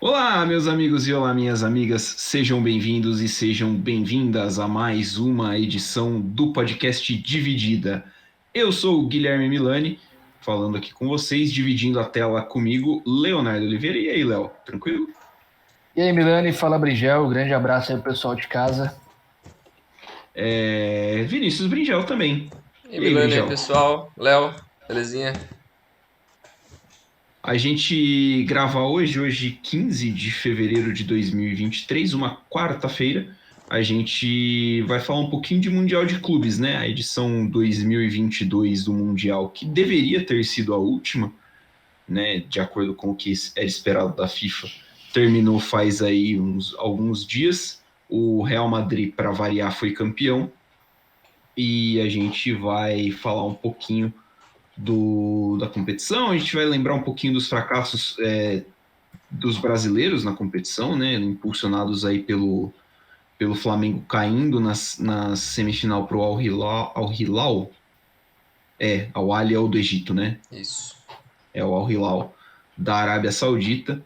Olá, meus amigos e olá, minhas amigas, sejam bem-vindos e sejam bem-vindas a mais uma edição do podcast Dividida. Eu sou o Guilherme Milani, falando aqui com vocês, dividindo a tela comigo, Leonardo Oliveira. E aí, Léo, tranquilo? E aí, Milani, fala Brigel, grande abraço aí pro pessoal de casa. Vinícius Bringel também. E aí, E aí, Milano, e aí, Bringel? pessoal? Léo, belezinha? A gente grava hoje 15 de fevereiro de 2023, uma quarta-feira. A gente vai falar um pouquinho de Mundial de Clubes, né? A edição 2022 do Mundial, que deveria ter sido a última, né? De acordo com o que era esperado da FIFA, terminou faz aí alguns dias. O Real Madrid, para variar, foi campeão. E a gente vai falar um pouquinho da competição, a gente vai lembrar um pouquinho dos fracassos dos brasileiros na competição, né, impulsionados aí pelo Flamengo caindo na semifinal para o Al Hilal, Al Ahly é o do Egito, né? Isso. É o Al Hilal da Arábia Saudita.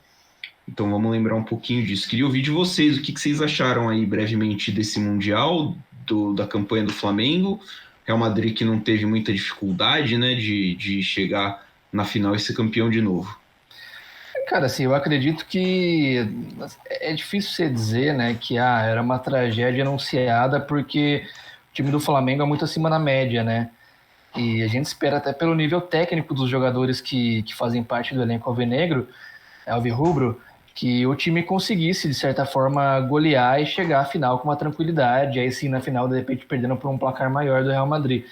Então vamos lembrar um pouquinho disso. Queria ouvir de vocês o que vocês acharam aí brevemente desse Mundial, da campanha do Flamengo. Real Madrid que não teve muita dificuldade, né, de chegar na final e ser campeão de novo. Cara, assim, eu acredito que é difícil você dizer, né, que era uma tragédia anunciada porque o time do Flamengo é muito acima da média, né? E a gente espera até pelo nível técnico dos jogadores que fazem parte do elenco alvinegro, alvirrubro, que o time conseguisse, de certa forma, golear e chegar à final com uma tranquilidade, aí sim, na final, de repente, perdendo por um placar maior do Real Madrid.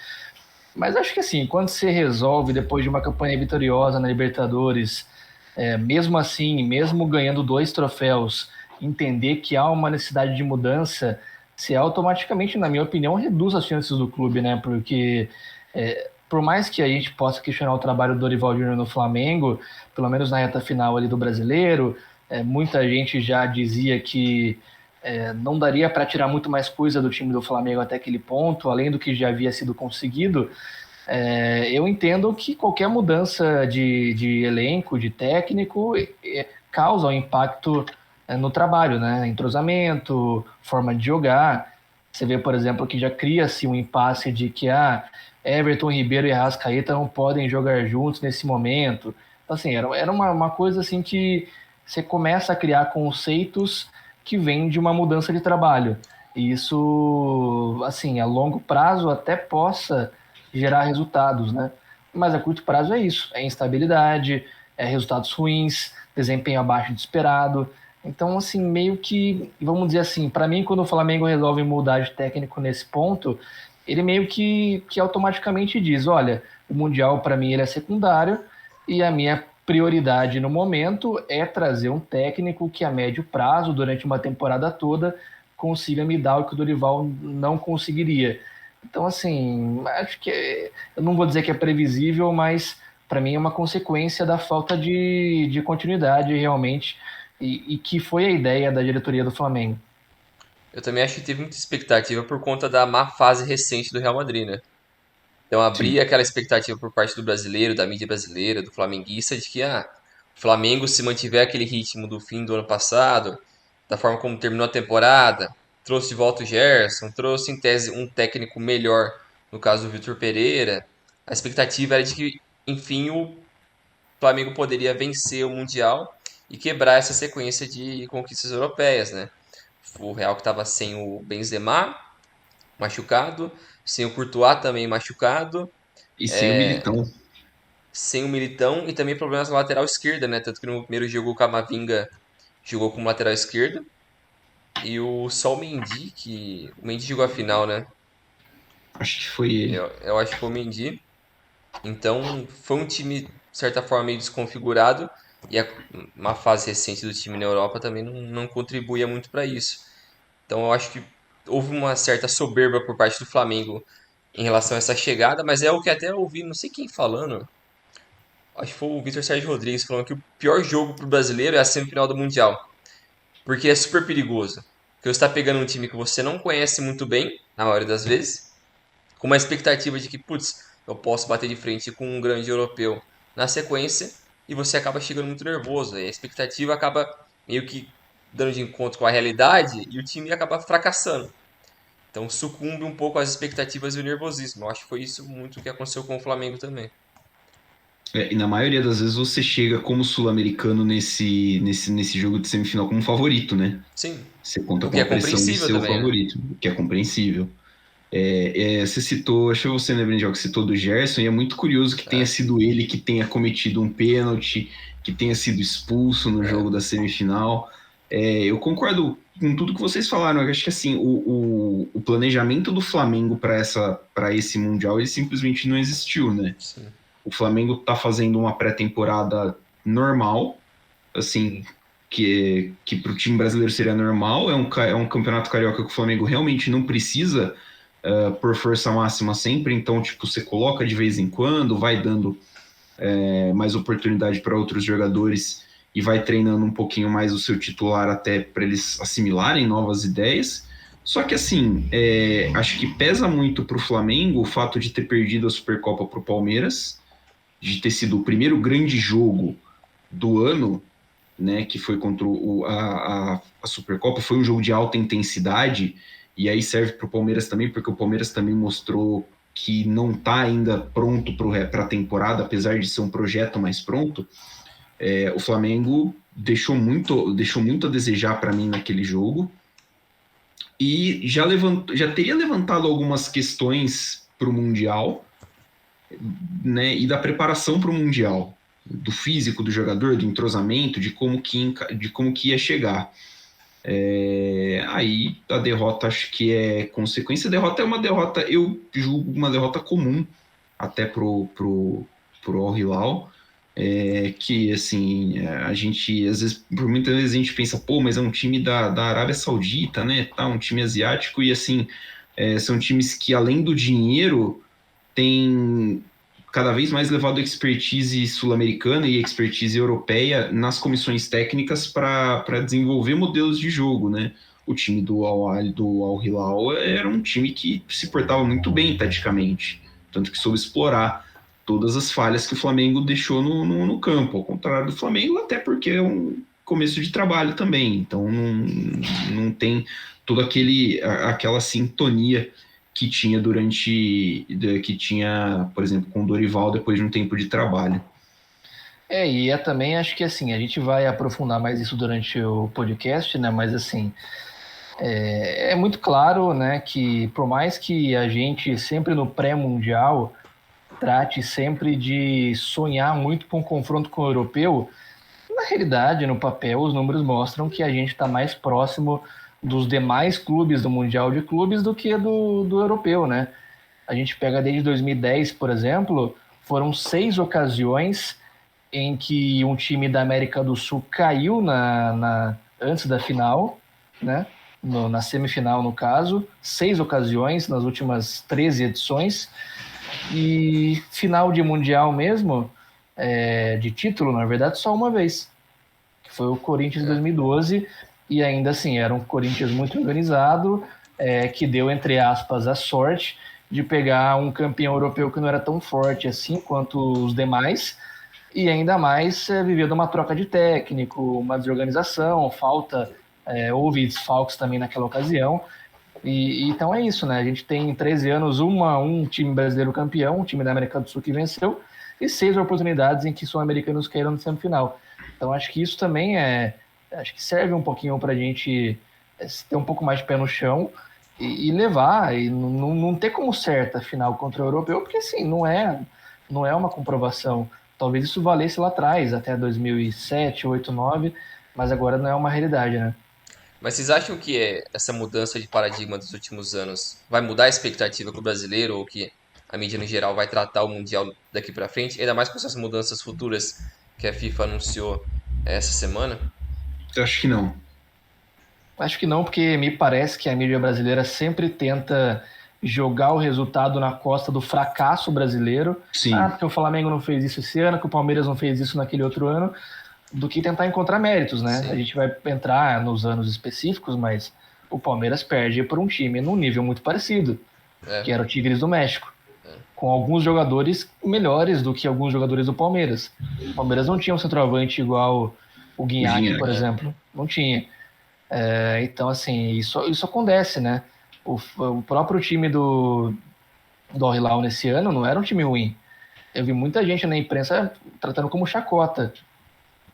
Mas acho que assim, quando você resolve, depois de uma campanha vitoriosa na Libertadores, mesmo assim, mesmo ganhando 2 troféus, entender que há uma necessidade de mudança, você automaticamente, na minha opinião, reduz as chances do clube, né? Porque por mais que a gente possa questionar o trabalho do Dorival Júnior no Flamengo, pelo menos na reta final ali do Brasileiro, muita gente já dizia que não daria para tirar muito mais coisa do time do Flamengo até aquele ponto, além do que já havia sido conseguido. Eu entendo que qualquer mudança de elenco, de técnico, causa um impacto no trabalho, né? Entrosamento, forma de jogar. Você vê, por exemplo, que já cria-se um impasse de que Everton Ribeiro e Arrascaeta não podem jogar juntos nesse momento. Então, assim, era uma coisa assim que você começa a criar conceitos que vêm de uma mudança de trabalho. E isso, assim, a longo prazo até possa gerar resultados, né? Mas a curto prazo é isso, é instabilidade, é resultados ruins, desempenho abaixo do esperado. Então, assim, meio que, vamos dizer assim, para mim, quando o Flamengo resolve mudar de técnico nesse ponto, ele meio que automaticamente diz, olha, o Mundial para mim ele é secundário e a minha prioridade no momento é trazer um técnico que a médio prazo, durante uma temporada toda, consiga me dar o que o Dorival não conseguiria. Então, assim, acho que eu não vou dizer que é previsível, mas para mim é uma consequência da falta de continuidade realmente, e que foi a ideia da diretoria do Flamengo. Eu também acho que teve muita expectativa por conta da má fase recente do Real Madrid, né? Então Sim. abria aquela expectativa por parte do brasileiro, da mídia brasileira, do flamenguista, de que o Flamengo, se mantiver aquele ritmo do fim do ano passado, da forma como terminou a temporada, trouxe de volta o Gerson, trouxe em tese um técnico melhor, no caso do Vitor Pereira. A expectativa era de que, enfim, o Flamengo poderia vencer o Mundial e quebrar essa sequência de conquistas europeias, né? O Real que estava sem o Benzema machucado, sem o Courtois também machucado, E sem o Militão. sem o Militão e também problemas na lateral esquerda, né? Tanto que no primeiro jogo o Camavinga jogou como lateral esquerdo e só o Mendy, que o Mendy jogou a final, né? Acho que foi ele. Eu acho que foi o Mendy. Então foi um time, de certa forma, meio desconfigurado. E uma fase recente do time na Europa também não contribuía muito para isso. Então eu acho que houve uma certa soberba por parte do Flamengo em relação a essa chegada, mas é o que até eu ouvi, não sei quem falando, acho que foi o Vitor Sérgio Rodrigues falando que o pior jogo pro brasileiro é a semifinal do Mundial, porque é super perigoso. Porque você está pegando um time que você não conhece muito bem, na maioria das vezes, com uma expectativa de que, putz, eu posso bater de frente com um grande europeu na sequência, e você acaba chegando muito nervoso, e a expectativa acaba meio que dando de encontro com a realidade e o time acaba fracassando. Então sucumbe um pouco às expectativas e o nervosismo. Eu acho que foi isso muito que aconteceu com o Flamengo também. E na maioria das vezes você chega como sul-americano nesse jogo de semifinal como favorito, né? Sim, Você conta o com que é a pressão de compreensível ser o também, né? favorito, o que é compreensível. Você citou, acho que você, né, Brindel, que citou do Gerson, e é muito curioso que tenha É, sido ele que tenha cometido um pênalti, que tenha sido expulso no é, jogo da semifinal. Eu concordo com tudo que vocês falaram. Eu acho que assim, o planejamento do Flamengo para esse Mundial ele simplesmente não existiu, né? sim. O Flamengo está fazendo uma pré-temporada normal, assim, que para o time brasileiro seria normal. É um campeonato carioca que o Flamengo realmente não precisa por força máxima sempre. Então, tipo, você coloca de vez em quando, vai dando mais oportunidade para outros jogadores e vai treinando um pouquinho mais o seu titular até para eles assimilarem novas ideias. Só que assim, acho que pesa muito para o Flamengo o fato de ter perdido a Supercopa para o Palmeiras, de ter sido o primeiro grande jogo do ano, né, que foi contra a Supercopa, foi um jogo de alta intensidade, e aí serve para o Palmeiras também, porque o Palmeiras também mostrou que não está ainda pronto para a temporada, apesar de ser um projeto mais pronto. O Flamengo deixou muito a desejar para mim naquele jogo, e já teria levantado algumas questões para o Mundial, né, e da preparação para o Mundial, do físico do jogador, do entrosamento, de como que ia chegar. Aí a derrota acho que é consequência. A derrota é uma derrota, eu julgo uma derrota comum até pro Al Hilal. Que assim, a gente às vezes, por muitas vezes a gente pensa, pô, mas é um time da Arábia Saudita, né? Tá, um time asiático, e assim, são times que além do dinheiro tem cada vez mais levado expertise sul-americana e expertise europeia nas comissões técnicas para desenvolver modelos de jogo, né? O time do Al Hilal era um time que se portava muito bem taticamente, tanto que soube explorar todas as falhas que o Flamengo deixou no campo, ao contrário do Flamengo, até porque é um começo de trabalho também, então não tem toda aquela sintonia que tinha, por exemplo, com o Dorival depois de um tempo de trabalho. E também acho que assim, a gente vai aprofundar mais isso durante o podcast, né? Mas assim, é muito claro, né, que por mais que a gente sempre no pré-mundial trate sempre de sonhar muito com o confronto com o europeu, na realidade, no papel, os números mostram que a gente está mais próximo dos demais clubes do Mundial de Clubes do que do europeu, né? A gente pega desde 2010, por exemplo, foram 6 ocasiões em que um time da América do Sul caiu antes da final, né? Na semifinal, no caso, 6 ocasiões nas últimas 13 edições. E final de Mundial mesmo, de título, na verdade, só uma vez, que foi o Corinthians em 2012, e ainda assim, era um Corinthians muito organizado, que deu, entre aspas, a sorte de pegar um campeão europeu que não era tão forte assim quanto os demais, e ainda mais vivia de uma troca de técnico, uma desorganização, houve desfalques também naquela ocasião. Então é isso, né? A gente tem em 13 anos um time brasileiro campeão, um time da América do Sul que venceu, e 6 oportunidades em que sul-americanos caíram no semifinal. Então acho que isso também acho que serve um pouquinho para a gente ter um pouco mais de pé no chão e levar, e não ter como certa a final contra o europeu, porque assim, não é uma comprovação. Talvez isso valesse lá atrás, até 2007, 2008, 2009, mas agora não é uma realidade, né? Mas vocês acham que essa mudança de paradigma dos últimos anos vai mudar a expectativa com o brasileiro ou que a mídia no geral vai tratar o Mundial daqui pra frente? Ainda mais com essas mudanças futuras que a FIFA anunciou essa semana? Eu acho que não. Acho que não, porque me parece que a mídia brasileira sempre tenta jogar o resultado na costa do fracasso brasileiro. Ah, Sim, porque o Flamengo não fez isso esse ano, que o Palmeiras não fez isso naquele outro ano, do que tentar encontrar méritos, né? A Sim. gente vai entrar nos anos específicos, mas o Palmeiras perde por um time num nível muito parecido, que É, era o Tigres do México, com alguns jogadores melhores do que alguns jogadores do Palmeiras. O Palmeiras não tinha um centroavante igual o o Guinhac, por Gignac. exemplo. não tinha. Então, assim, isso acontece, né? O próprio time do Al Hilal nesse ano não era um time ruim. Eu vi muita gente na imprensa tratando como chacota.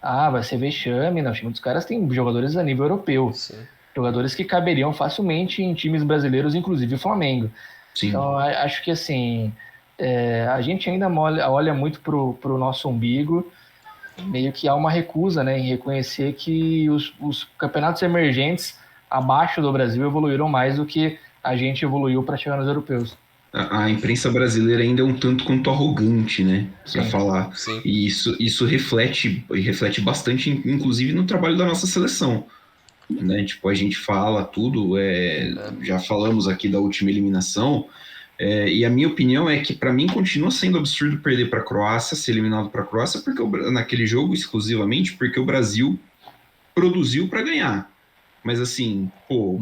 Ah, vai ser vexame. Não, o time dos caras tem jogadores a nível europeu. Sim. Jogadores que caberiam facilmente em times brasileiros, inclusive o Flamengo. Sim. Então, acho que assim, a gente ainda olha muito pro nosso umbigo, meio que há uma recusa, né, em reconhecer que os campeonatos emergentes abaixo do Brasil evoluíram mais do que a gente evoluiu para chegar nos europeus. A imprensa brasileira ainda é um tanto quanto arrogante, né, para Sim, falar. Sim. E isso reflete bastante, inclusive no trabalho da nossa seleção, né? Tipo, a gente fala tudo, já falamos aqui da última eliminação, e a minha opinião é que para mim continua sendo absurdo perder para a Croácia, ser eliminado para a Croácia, porque naquele jogo exclusivamente porque o Brasil produziu para ganhar. Mas assim, pô,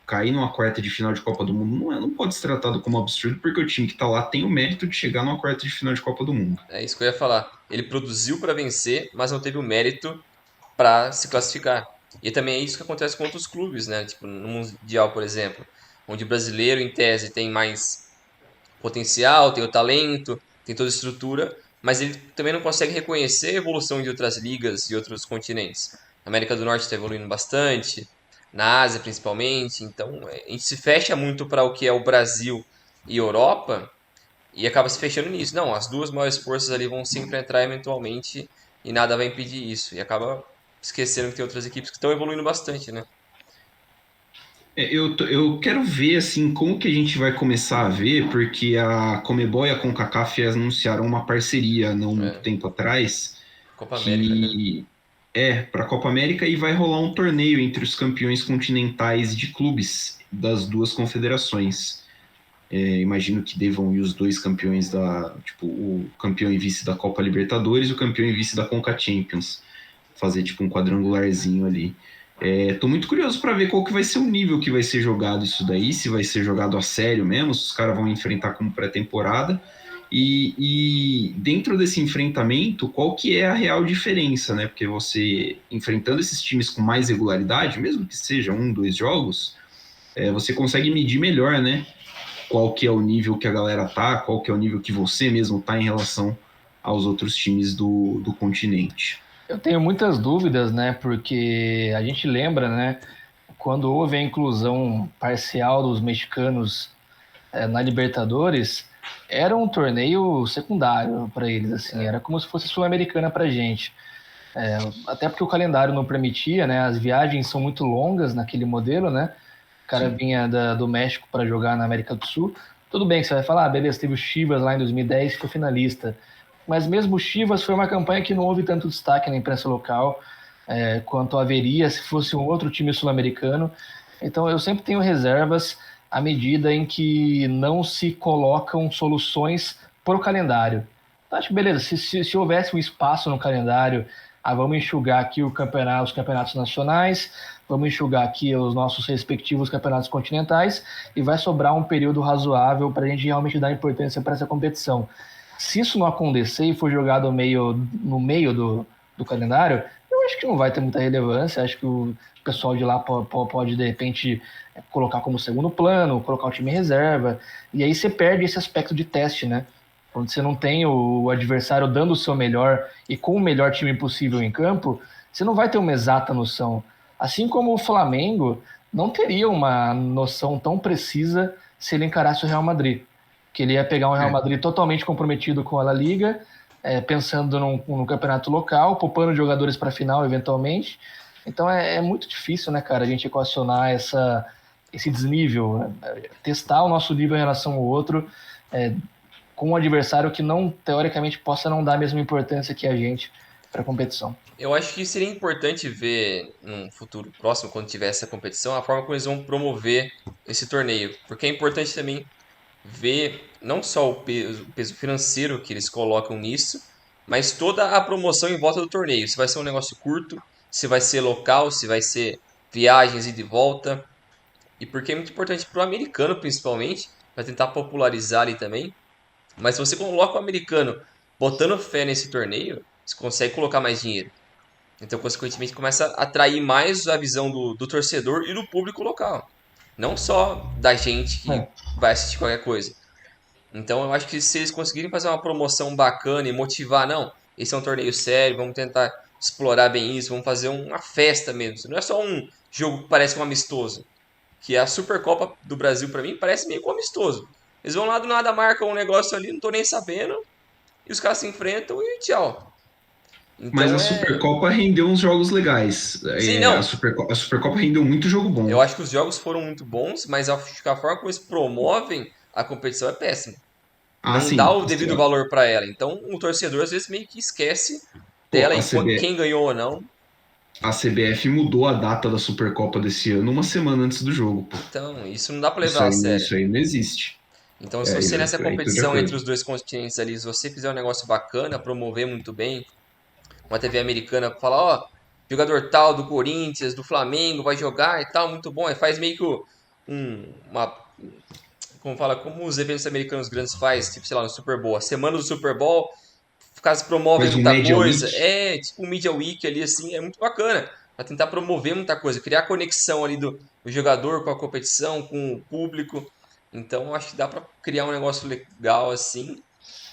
cair numa quarta de final de Copa do Mundo não pode ser tratado como absurdo, porque o time que tá lá tem o mérito de chegar numa quarta de final de Copa do Mundo. É isso que eu ia falar. Ele produziu para vencer, mas não teve o mérito para se classificar. E também é isso que acontece com outros clubes, né? Tipo, no Mundial, por exemplo, onde o brasileiro, em tese, tem mais potencial, tem o talento, tem toda a estrutura, mas ele também não consegue reconhecer a evolução de outras ligas e outros continentes. A América do Norte está evoluindo bastante, na Ásia principalmente, então a gente se fecha muito para o que é o Brasil e Europa e acaba se fechando nisso. Não, as duas maiores forças ali vão sempre entrar eventualmente e nada vai impedir isso. E acaba esquecendo que tem outras equipes que estão evoluindo bastante, né? Eu quero ver assim como que a gente vai começar a ver, porque a Comebol e a CONCACAF anunciaram uma parceria não muito É, tempo atrás, Copa América, né? que é para a Copa América e vai rolar um torneio entre os campeões continentais de clubes das duas confederações. Imagino que devam ir os dois campeões tipo, o campeão e vice da Copa Libertadores e o campeão e vice da Conca Champions, fazer tipo um quadrangularzinho ali. Tô muito curioso para ver qual que vai ser o nível que vai ser jogado isso daí, se vai ser jogado a sério mesmo, se os caras vão enfrentar como pré-temporada. E dentro desse enfrentamento, qual que é a real diferença, né? Porque você enfrentando esses times com mais regularidade, mesmo que seja um, dois jogos, você consegue medir melhor, né? Qual que é o nível que a galera tá, qual que é o nível que você mesmo tá em relação aos outros times do continente. eu tenho muitas dúvidas, né, porque a gente lembra, né, quando houve a inclusão parcial dos mexicanos na Libertadores, era um torneio secundário para eles, assim, É, era como se fosse Sul-Americana para gente. Até porque o calendário não permitia, né? As viagens são muito longas naquele modelo, né? O cara Sim. vinha do México para jogar na América do Sul. Tudo bem que você vai falar, beleza, teve o Chivas lá em 2010 que foi finalista. Mas mesmo o Chivas foi uma campanha que não houve tanto destaque na imprensa local quanto haveria se fosse um outro time sul-americano. Então eu sempre tenho reservas à medida em que não se colocam soluções para o calendário. Então, acho que beleza, se houvesse um espaço no calendário, vamos enxugar aqui os campeonatos nacionais, vamos enxugar aqui os nossos respectivos campeonatos continentais e vai sobrar um período razoável para a gente realmente dar importância para essa competição. Se isso não acontecer e for jogado no meio do calendário, eu acho que não vai ter muita relevância. Acho que o pessoal de lá pode de repente, colocar como segundo plano, colocar o time em reserva, e aí você perde esse aspecto de teste, né? Quando você não tem o adversário dando o seu melhor e com o melhor time possível em campo, você não vai ter uma exata noção. Assim como o Flamengo não teria uma noção tão precisa se ele encarasse o Real Madrid, que ele ia pegar um Real É. Madrid totalmente comprometido com a La Liga, pensando no campeonato local, poupando jogadores para a final eventualmente. Então é muito difícil, né, cara, a gente equacionar esse desnível, né? Testar o nosso nível em relação ao outro, é, com um adversário que não, teoricamente, possa não dar a mesma importância que a gente para a competição. eu acho que seria importante ver num futuro próximo, quando tiver essa competição, a forma como eles vão promover esse torneio. Porque é importante também ver não só o peso financeiro que eles colocam nisso, mas toda a promoção em volta do torneio. Se vai ser um negócio curto, se vai ser local, se vai ser viagens e de volta. E porque é muito importante para o americano, principalmente, para tentar popularizar ali também. Mas se você coloca o americano botando fé nesse torneio, você consegue colocar mais dinheiro. Então, consequentemente, começa a atrair mais a visão do torcedor e do público local. Não só da gente que É. vai assistir qualquer coisa. Então, eu acho que se eles conseguirem fazer uma promoção bacana e motivar, não, esse é um torneio sério, vamos tentar explorar bem isso, vamos fazer uma festa mesmo. Não é só um jogo que parece um amistoso. Que a Supercopa do Brasil, pra mim, parece meio que um amistoso. Eles vão lá do nada, marcam um negócio ali, não tô nem sabendo, e os caras se enfrentam e tchau. Mas a Então é. Supercopa rendeu uns jogos legais. Sim, A não. Supercopa rendeu muito jogo bom. Eu acho que os jogos foram muito bons, mas a forma como eles promovem a competição é péssima. Ah, Não dá sim. o devido valor pra ela. Então o torcedor às vezes meio que esquece Pô, dela e quem ganhou ou não. a CBF mudou a data da Supercopa desse ano uma semana antes do jogo, pô. Então, isso não dá pra levar a sério. Isso aí não existe. Então, se É, você nessa aí tô de competição entre acordo. os dois continentes ali, se você fizer um negócio bacana, promover muito bem, uma TV americana fala, ó, jogador tal do Corinthians, do Flamengo, vai jogar e tal, muito bom. Aí faz meio que uma, como fala, como os eventos americanos grandes faz, tipo, sei lá, no Super Bowl, a semana do Super Bowl, os caras promovem Faz um muita Media coisa, Week. é tipo um Media Week ali, assim, é muito bacana, pra tentar promover muita coisa, criar conexão ali do jogador com a competição, com o público. Então, eu acho que dá pra criar um negócio legal, assim,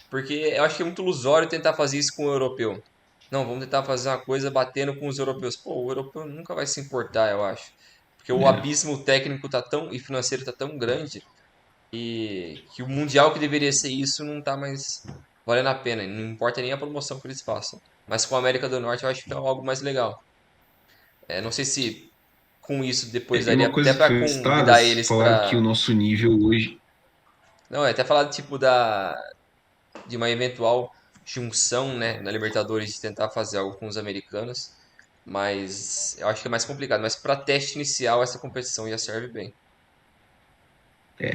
porque eu acho que é muito ilusório tentar fazer isso com o europeu. Não, vamos tentar fazer uma coisa batendo com os europeus. Pô, o europeu nunca vai se importar, eu acho. Porque o É, abismo técnico tá tão e financeiro tá tão grande e que o mundial que deveria ser isso não tá mais valendo a pena. Não importa nem a promoção que eles façam. Mas com a América do Norte eu acho que é algo mais legal. Não sei se com isso depois E daria uma até coisa que para foi citada, convidar eles falaram que o para. nosso nível hoje. Não, até falar tipo de uma eventual junção, né, na Libertadores de tentar fazer algo com os americanos, mas eu acho que é mais complicado. Mas para teste inicial essa competição já serve bem.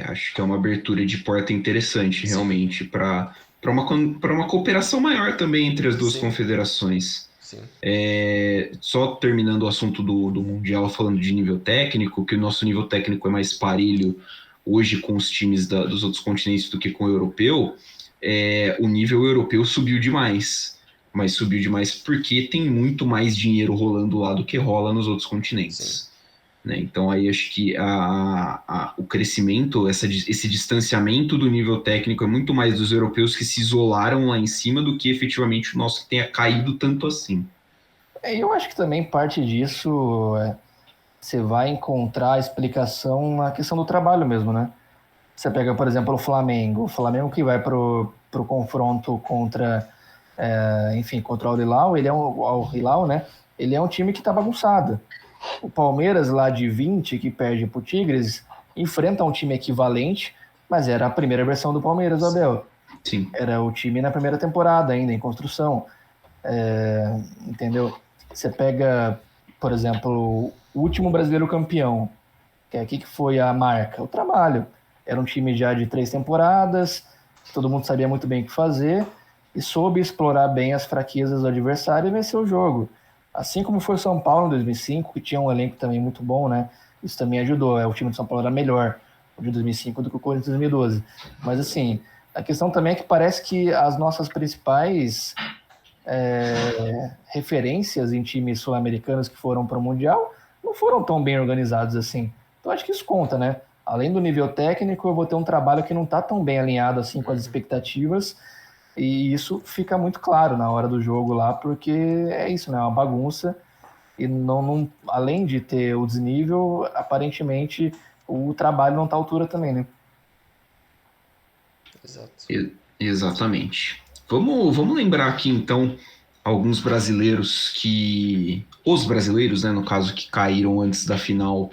Acho que é uma abertura de porta interessante, Sim, realmente, para uma cooperação maior também entre as duas sim, confederações. sim, Só terminando o assunto do Mundial, falando de nível técnico, que o nosso nível técnico é mais parelho hoje com os times dos outros continentes do que com o europeu, o nível europeu subiu demais. Mas subiu demais porque tem muito mais dinheiro rolando lá do que rola nos outros sim. continentes. Né? Então aí acho que o crescimento, esse distanciamento do nível técnico é muito mais dos europeus que se isolaram lá em cima do que efetivamente o nosso que tenha caído tanto assim. Eu acho que também parte disso você vai encontrar a explicação na questão do trabalho mesmo, né? Você pega, por exemplo, o Flamengo que vai pro confronto contra, enfim, contra o Al-Hilal, Al-Hilal, né? Ele é um time que tá bagunçado. O Palmeiras, lá de 20, que perde pro Tigres, enfrenta um time equivalente, mas era a primeira versão do Palmeiras, Abel. Sim, Era o time na primeira temporada ainda, em construção. Entendeu? Você pega, por exemplo, o último brasileiro campeão, que é aqui que foi a marca, o trabalho. Era um time já de 3 temporadas, todo mundo sabia muito bem o que fazer e soube explorar bem as fraquezas do adversário e vencer o jogo. Assim como foi o São Paulo em 2005, que tinha um elenco também muito bom, né? Isso também ajudou. O time de São Paulo era melhor o de 2005 do que o Corinthians de 2012. Mas assim, a questão também é que parece que as nossas principais referências em times sul-americanos que foram para o Mundial não foram tão bem organizados assim. Então acho que isso conta, né? Além do nível técnico, eu vou ter um trabalho que não está tão bem alinhado assim com as Uhum. expectativas, e isso fica muito claro na hora do jogo lá, porque é isso, né? É uma bagunça, e além de ter o desnível, aparentemente o trabalho não está à altura também, né? Exato. exatamente. Vamos lembrar aqui então alguns brasileiros os brasileiros, né, no caso, que caíram antes da final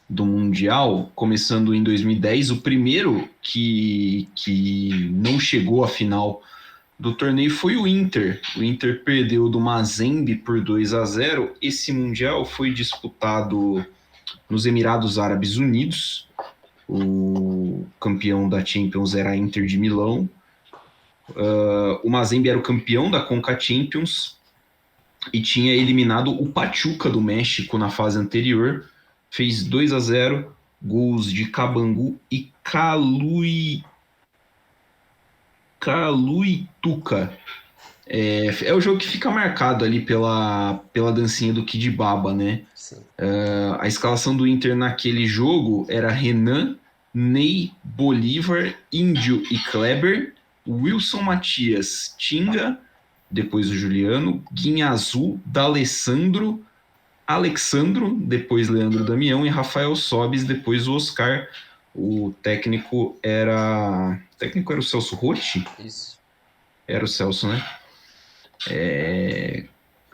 do Mundial, começando em 2010. O primeiro que não chegou à final do torneio foi o Inter. O Inter perdeu do Mazembe por 2-0. Esse Mundial foi disputado nos Emirados Árabes Unidos. O campeão da Champions era a Inter de Milão. O Mazembe era o campeão da Conca Champions e tinha eliminado o Pachuca do México na fase anterior. Fez 2-0, gols de Cabangu e Caluituca. É o jogo que fica marcado ali pela dancinha do Kid Baba, né? Sim. A escalação do Inter naquele jogo era Renan, Ney, Bolívar, Índio e Kleber, Wilson Matias, Tinga, depois o Juliano, Guinha Azul, D'Alessandro, Alexandro, depois Leandro Damião e Rafael Sobis, depois o Oscar. O técnico era o Celso Rotti? Isso. Era o Celso, né?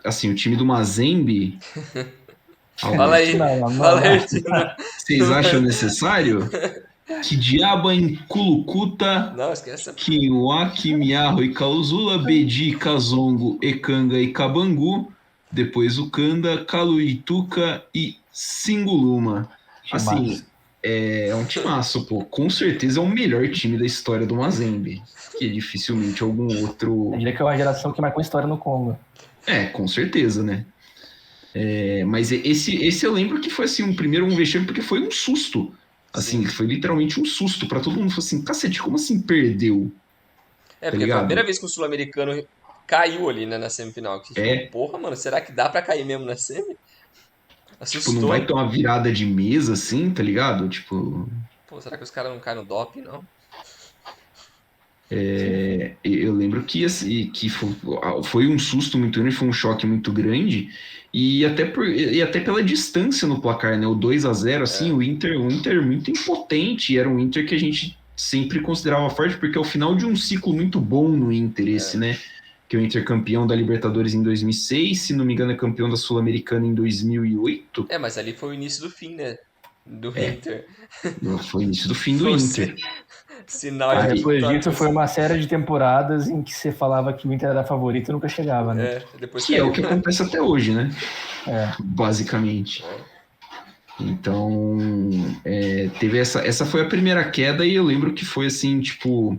Assim, o time do Mazembe. Fala aí, fala aí, Vocês acham necessário? Kidiaba em Culucuta, Não, esquece. Kinwaki, Miarro e Cauzula, Bedi, Kazongo, Ekanga e Kabangu, depois o Kanda, Kaluituca e Singuluma. Assim, é um timaço, pô. Com certeza é o melhor time da história do Mazembe, que dificilmente algum outro... Eu diria que é uma geração que marcou história no Congo. Com certeza, né? Mas esse eu lembro que foi assim, um vexame, porque foi um susto. Assim, Sim. foi literalmente um susto pra todo mundo. Foi assim, cacete, como assim perdeu? Porque foi a primeira vez que o Sul-Americano caiu ali, né, na semifinal. Que ficou, porra, mano, será que dá pra cair mesmo na semi? Tipo, não Assustou. vai ter uma virada de mesa assim, tá ligado? Tipo, Pô, será que os caras não caem no doping, não? eu lembro que, assim, que foi um susto muito grande, foi um choque muito grande. E até pela distância no placar, né? O 2-0 assim, o Inter muito impotente. E era um Inter que a gente sempre considerava forte, porque é o final de um ciclo muito bom no Inter, esse, né? Que é o Inter campeão da Libertadores em 2006, se não me engano é campeão da Sul-Americana em 2008. Mas ali foi o início do fim, né? Do Inter. Foi o início do fim do Foi o Inter. sinal de Depois vitória. disso foi uma série de temporadas em que você falava que o Inter era favorito e nunca chegava, né? Depois Que é caiu. o que acontece até hoje, né? É. Basicamente. Então, teve essa foi a primeira queda e eu lembro que foi assim, tipo,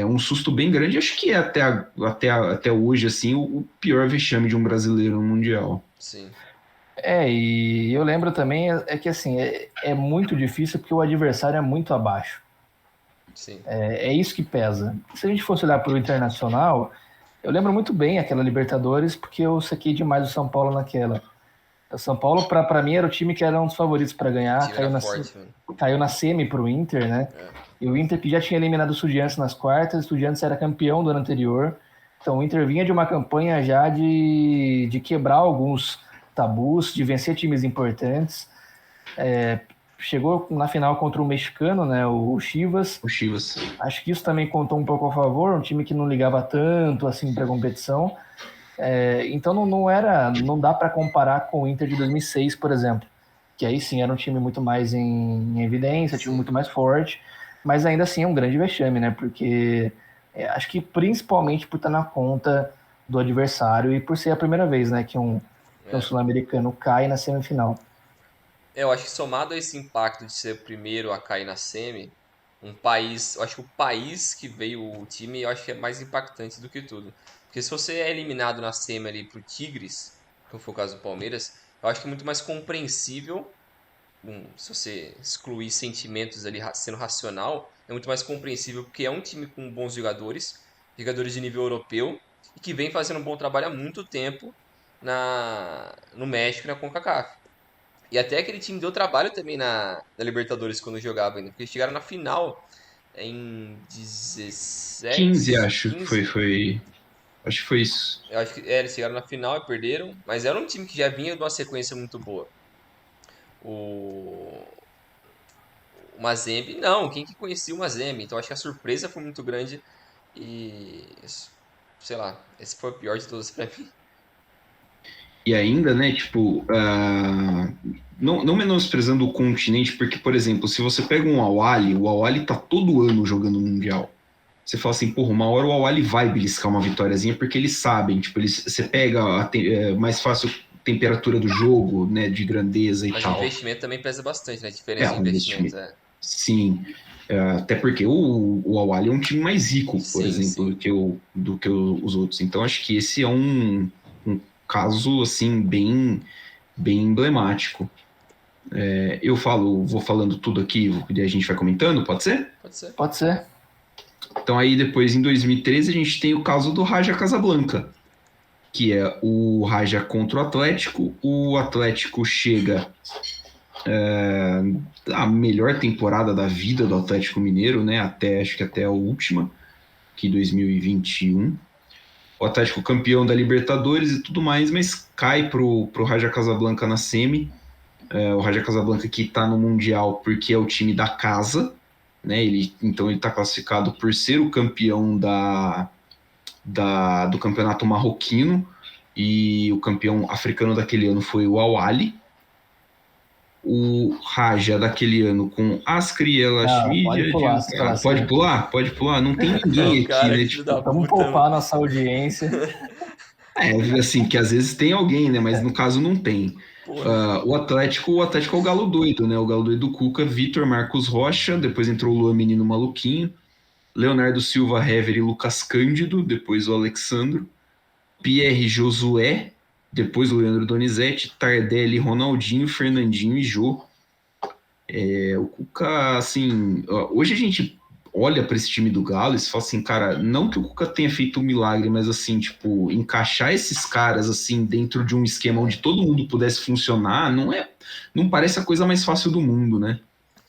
um susto bem grande. Acho que é até hoje, assim, o pior vexame de um brasileiro no Mundial. Sim. E eu lembro também que assim, é muito difícil porque o adversário é muito abaixo. Sim. É isso que pesa. Se a gente fosse olhar para o Internacional, eu lembro muito bem aquela Libertadores porque eu saquei demais o São Paulo naquela. O São Paulo, para mim, era o time que era um dos favoritos para ganhar. Caiu na semi pro Inter, né? E o Inter que já tinha eliminado o Estudiantes nas quartas, o Estudiantes era campeão do ano anterior. Então o Inter vinha de uma campanha já de quebrar alguns tabus, de vencer times importantes. Chegou na final contra o mexicano, né? O Chivas. O Chivas. Acho que isso também contou um pouco a favor, um time que não ligava tanto assim para a competição. Então não dá para comparar com o Inter de 2006, por exemplo, que aí sim era um time muito mais em evidência, um time muito mais forte, mas ainda assim é um grande vexame, né? Porque acho que principalmente por estar na conta do adversário e por ser a primeira vez, né, que um sul-americano cai na semifinal. Eu acho que somado a esse impacto de ser o primeiro a cair na semi, eu acho que o país que veio o time, eu acho que é mais impactante do que tudo. Porque se você é eliminado na semi ali pro Tigres, como foi o caso do Palmeiras, eu acho que é muito mais compreensível, se você excluir sentimentos ali sendo racional, é muito mais compreensível porque é um time com bons jogadores de nível europeu, e que vem fazendo um bom trabalho há muito tempo no México e na CONCACAF. E até aquele time deu trabalho também na Libertadores quando jogava ainda, porque eles chegaram na final em 17, 15, acho. 15. Foi. Acho que foi isso. Eu acho que eles chegaram na final e perderam, mas era um time que já vinha de uma sequência muito boa. O Mazembe, não, quem que conhecia o Mazembe? Então acho que a surpresa foi muito grande e sei lá, esse foi o pior de todos pra mim. E ainda, né, tipo, não menosprezando o continente, porque, por exemplo, se você pega um Al-Ahly, o Al-Ahly tá todo ano jogando no Mundial. Você fala assim, porra, uma hora o Al-Ahly vai beliscar uma vitóriazinha, porque eles sabem, tipo, você pega mais fácil temperatura do jogo, né, de grandeza e Mas tal. o investimento também pesa bastante, né? A diferença de investimento. Sim, até porque o Al-Ahly é um time mais rico, por exemplo, sim. do que os outros. Então, acho que esse é um caso, assim, bem emblemático. Vou falando tudo aqui e a gente vai comentando, pode ser? Pode ser. Pode ser. Então aí depois, em 2013, a gente tem o caso do Raja Casablanca, que é o Raja contra o Atlético chega a melhor temporada da vida do Atlético Mineiro, né? Acho que até a última, que 2021. O Atlético campeão da Libertadores e tudo mais, mas cai pro Raja Casablanca na semi. O Raja Casablanca que tá no Mundial porque é o time da casa, né? Então ele tá classificado por ser o campeão do campeonato marroquino, e o campeão africano daquele ano foi o Al Ahly. O Raja daquele ano com Askri, El Pode pular essa escalação. Pode pular, não tem ninguém aqui, Cara, né? que filho da Vamos puta. poupar nossa audiência. Assim, que às vezes tem alguém, né? Mas no caso não tem. O Atlético é o galo doido, né? O galo doido do Cuca, Vitor, Marcos Rocha, depois entrou o Luan Menino Maluquinho, Leonardo Silva, Hever e Lucas Cândido, depois o Alexandro, Pierre Josué, depois o Leandro Donizete, Tardelli, Ronaldinho, Fernandinho e Jô. O Cuca, assim, hoje a gente olha para esse time do Galo e fala assim, cara, não que o Cuca tenha feito um milagre, mas assim, tipo, encaixar esses caras assim dentro de um esquema onde todo mundo pudesse funcionar, não parece a coisa mais fácil do mundo, né?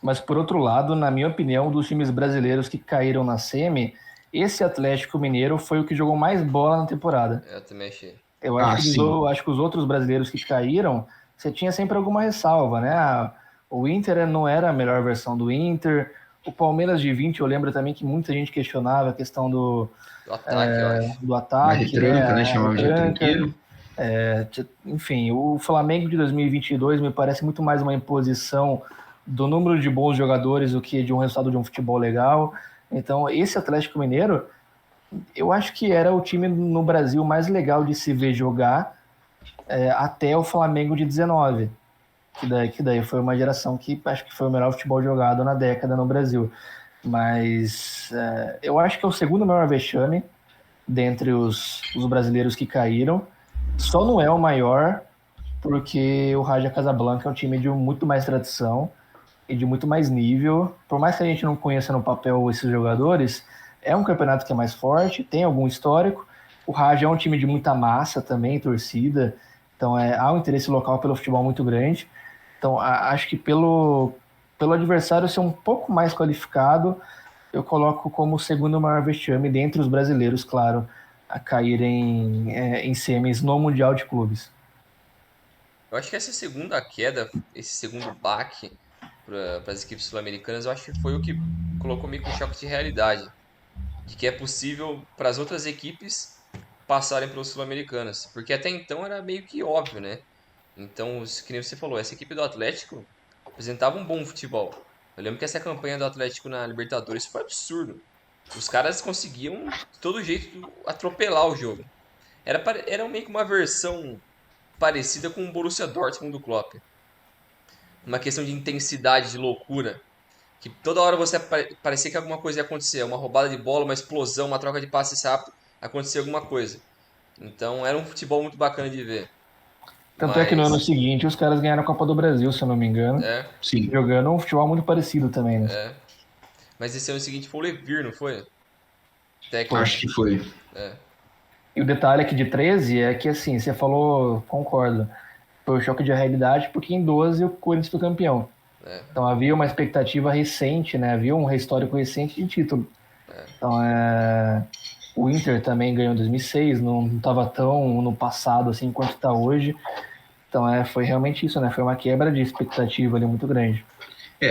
Mas por outro lado, na minha opinião, dos times brasileiros que caíram na semi, esse Atlético Mineiro foi o que jogou mais bola na temporada. Eu também achei. Eu acho que os outros brasileiros que caíram, você tinha sempre alguma ressalva, né? O Inter não era a melhor versão do Inter. O Palmeiras de 20, eu lembro também que muita gente questionava a questão do ataque, eu acho. Do ataque. Retranca, né? Chamava de retranqueiro. Enfim, o Flamengo de 2022 me parece muito mais uma imposição do número de bons jogadores do que de um resultado de um futebol legal. Então, esse Atlético Mineiro, eu acho que era o time no Brasil mais legal de se ver jogar até o Flamengo de 19. Que daí foi uma geração que acho que foi o melhor futebol jogado na década no Brasil. Mas eu acho que é o segundo maior vexame dentre os brasileiros que caíram. Só não é o maior porque o Raja Casablanca é um time de muito mais tradição e de muito mais nível. Por mais que a gente não conheça no papel esses jogadores, é um campeonato que é mais forte, tem algum histórico. O Raja é um time de muita massa também, torcida. Então há um interesse local pelo futebol muito grande. Então acho que pelo adversário ser um pouco mais qualificado, eu coloco como o segundo maior vexame dentre os brasileiros, claro, a caírem em semis no Mundial de Clubes. Eu acho que essa segunda queda, esse segundo baque para as equipes sul-americanas, eu acho que foi o que colocou meio que um choque de realidade. De que é possível para as outras equipes passarem pelos sul-americanas. Porque até então era meio que óbvio, né? Então, que nem você falou, essa equipe do Atlético apresentava um bom futebol. Eu lembro que essa campanha do Atlético na Libertadores foi absurdo. Os caras conseguiam, de todo jeito, atropelar o jogo. Era meio que uma versão parecida com o Borussia Dortmund do Klopp. Uma questão de intensidade, de loucura. Que toda hora você parecia que alguma coisa ia acontecer. Uma roubada de bola, uma explosão, uma troca de passes rápido. Acontecia alguma coisa. Então era um futebol muito bacana de ver. Tanto é que no ano seguinte os caras ganharam a Copa do Brasil, se eu não me engano. Sim. Jogando um futebol muito parecido também, né? Mas esse ano seguinte foi o Levir, não foi? Técnico. Acho que foi. E o detalhe aqui de 13 é que, assim, você falou, concordo, foi o choque de realidade, porque em 12 o Corinthians foi campeão. Então havia uma expectativa recente, né? Havia um histórico recente de título. Então o Inter também ganhou em 2006, não estava tão no passado assim quanto está hoje. Então foi realmente isso, né? Foi uma quebra de expectativa ali muito grande.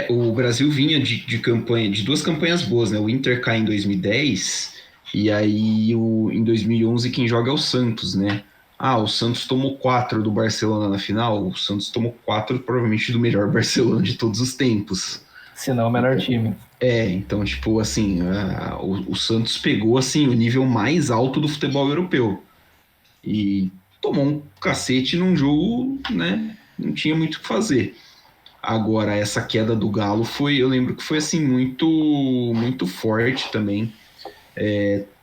O Brasil vinha de duas campanhas boas, né? O Inter cai em 2010 e aí em 2011 quem joga é o Santos, né? O Santos tomou 4 do Barcelona na final. O Santos tomou 4 provavelmente do melhor Barcelona de todos os tempos. Se não o melhor time. Então, tipo, assim, o Santos pegou, assim, o nível mais alto do futebol europeu. E tomou um cacete num jogo, né? Não tinha muito o que fazer. Agora, essa queda do Galo eu lembro que foi, assim, muito, muito forte também.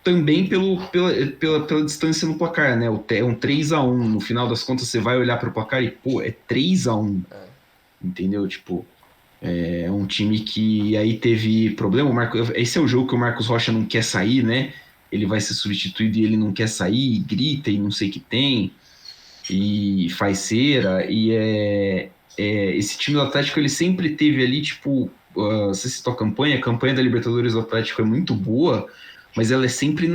Também pela distância no placar, né? É um 3-1. No final das contas, você vai olhar para o placar e, pô, é 3-1. Entendeu? Tipo, É um time que aí teve problema. Esse é o jogo que o Marcos Rocha não quer sair, né? Ele vai ser substituído e ele não quer sair, e grita e não sei o que tem, e faz cera. Esse time do Atlético ele sempre teve ali, tipo, você citou a campanha da Libertadores do Atlético é muito boa, mas ela é sempre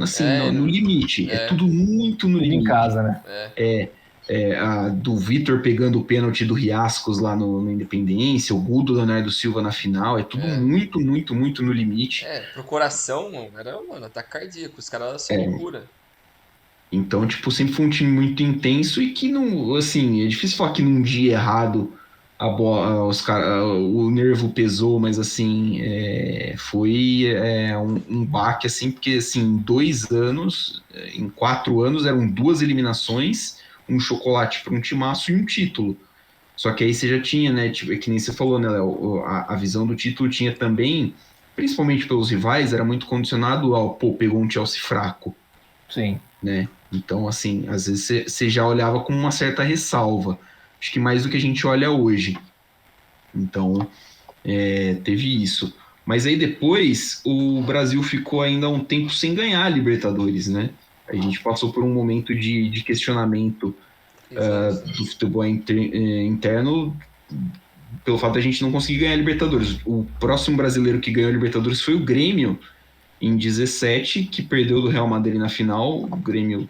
assim, É, no não, limite. É é, tudo muito no Tudo em limite. casa, né? é. A do Vitor pegando o pênalti do Riascos lá no Independência, o gol do Leonardo Silva na final, é tudo É. muito, muito, muito no limite. Pro coração, mano, ataque cardíaco. Os caras são loucura. Então, tipo, sempre foi um time muito intenso e que não, assim, é difícil falar que num dia errado o nervo pesou, mas assim, foi um baque, assim, porque assim, em 2 anos, em 4 anos eram 2 eliminações, um chocolate para um timaço e um título. Só que aí você já tinha, né, tipo, é que nem você falou, né, Léo, a visão do título tinha também, principalmente pelos rivais, era muito condicionado ao, pô, pegou um Chelsea fraco, Sim. né? Então, assim, às vezes você já olhava com uma certa ressalva. Acho que mais do que a gente olha hoje. Então, teve isso. Mas aí depois o Brasil ficou ainda um tempo sem ganhar a Libertadores, né? A gente passou por um momento de questionamento 3 anos. do futebol interno pelo fato de a gente não conseguir ganhar a Libertadores. O próximo brasileiro que ganhou a Libertadores foi o Grêmio em 17, que perdeu do Real Madrid na final. O Grêmio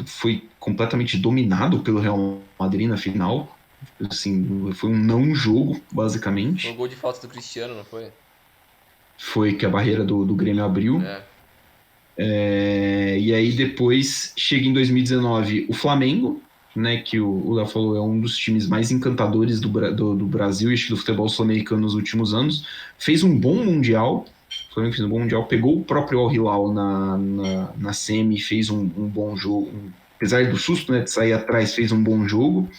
foi completamente dominado pelo Real Madrid na final. Assim, foi um não jogo, Foi o basicamente. gol de falta do Cristiano, não foi? Foi que a barreira do Grêmio abriu. É. E aí depois chega em 2019 o Flamengo, né, que o Léo falou, é um dos times mais encantadores do Brasil e do futebol sul-americano nos últimos anos. Fez um bom Mundial. O Flamengo fez um bom Mundial, pegou o próprio Al Hilal na semi, fez um bom jogo. Apesar do susto, né, de sair atrás, fez um bom jogo.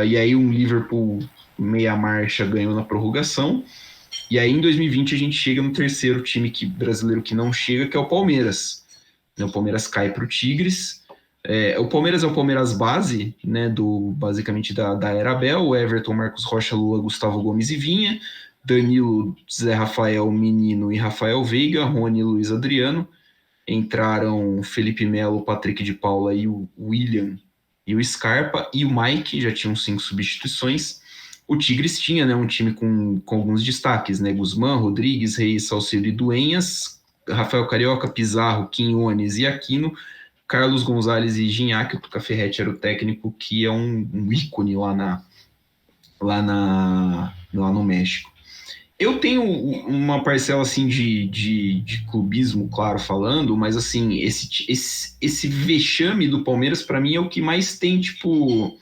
E aí um Liverpool meia marcha ganhou na prorrogação. E aí em 2020 a gente chega no terceiro time brasileiro que não chega, que é o Palmeiras. O Palmeiras cai para o Tigres. O Palmeiras é o Palmeiras base, né, basicamente da era Abel, o Everton, Marcos Rocha, Lula, Gustavo Gomes e Vinha, Danilo, Zé Rafael, Menino e Rafael Veiga, Rony, Luiz Adriano. Entraram Felipe Melo, Patrick de Paula e o William e o Scarpa e o Mike, já tinham 5 substituições. O Tigres tinha, né, um time com alguns destaques, né, Guzmán, Rodrigues, Reis, Salcedo e Duenhas, Rafael Carioca, Pizarro, Quinones e Aquino, Carlos Gonzalez e Gignac. O Tuca Ferretti era o técnico, que é um ícone lá no México. Eu tenho uma parcela assim de clubismo, claro, falando, mas assim, esse vexame do Palmeiras, para mim, é o que mais tem, tipo,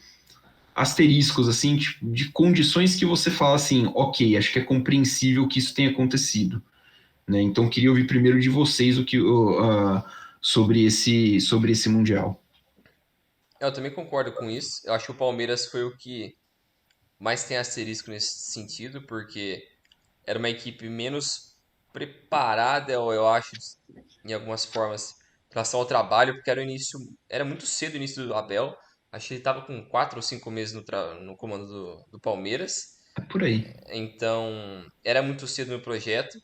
asteriscos, assim, tipo, de condições que você fala assim, ok, acho que é compreensível que isso tenha acontecido, né? Então, queria ouvir primeiro de vocês sobre esse Mundial. Eu também concordo com isso. Eu acho que o Palmeiras foi o que mais tem asterisco nesse sentido, porque era uma equipe menos preparada, eu acho, em algumas formas, em relação ao trabalho, porque era muito cedo o início do Abel. Acho que ele estava com 4 ou 5 meses no comando do Palmeiras. É por aí. Então, era muito cedo no projeto.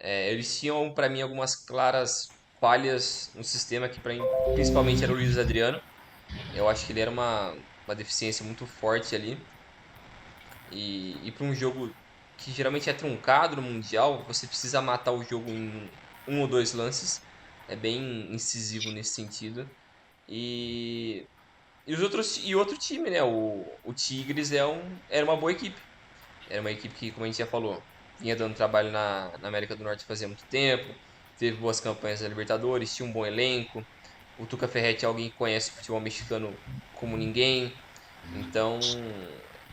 Eles tinham, para mim, algumas claras falhas no sistema, que para mim, principalmente era o Luiz Adriano. Eu acho que ele era uma deficiência muito forte ali. E para um jogo que geralmente é truncado no Mundial, você precisa matar o jogo em 1 ou 2 lances. É bem incisivo nesse sentido. E, e outro time, né? O Tigres era uma boa equipe. Era uma equipe que, como a gente já falou, vinha dando trabalho na América do Norte fazia muito tempo. Teve boas campanhas na Libertadores, tinha um bom elenco. O Tuca Ferretti é alguém que conhece o futebol mexicano como ninguém. Então,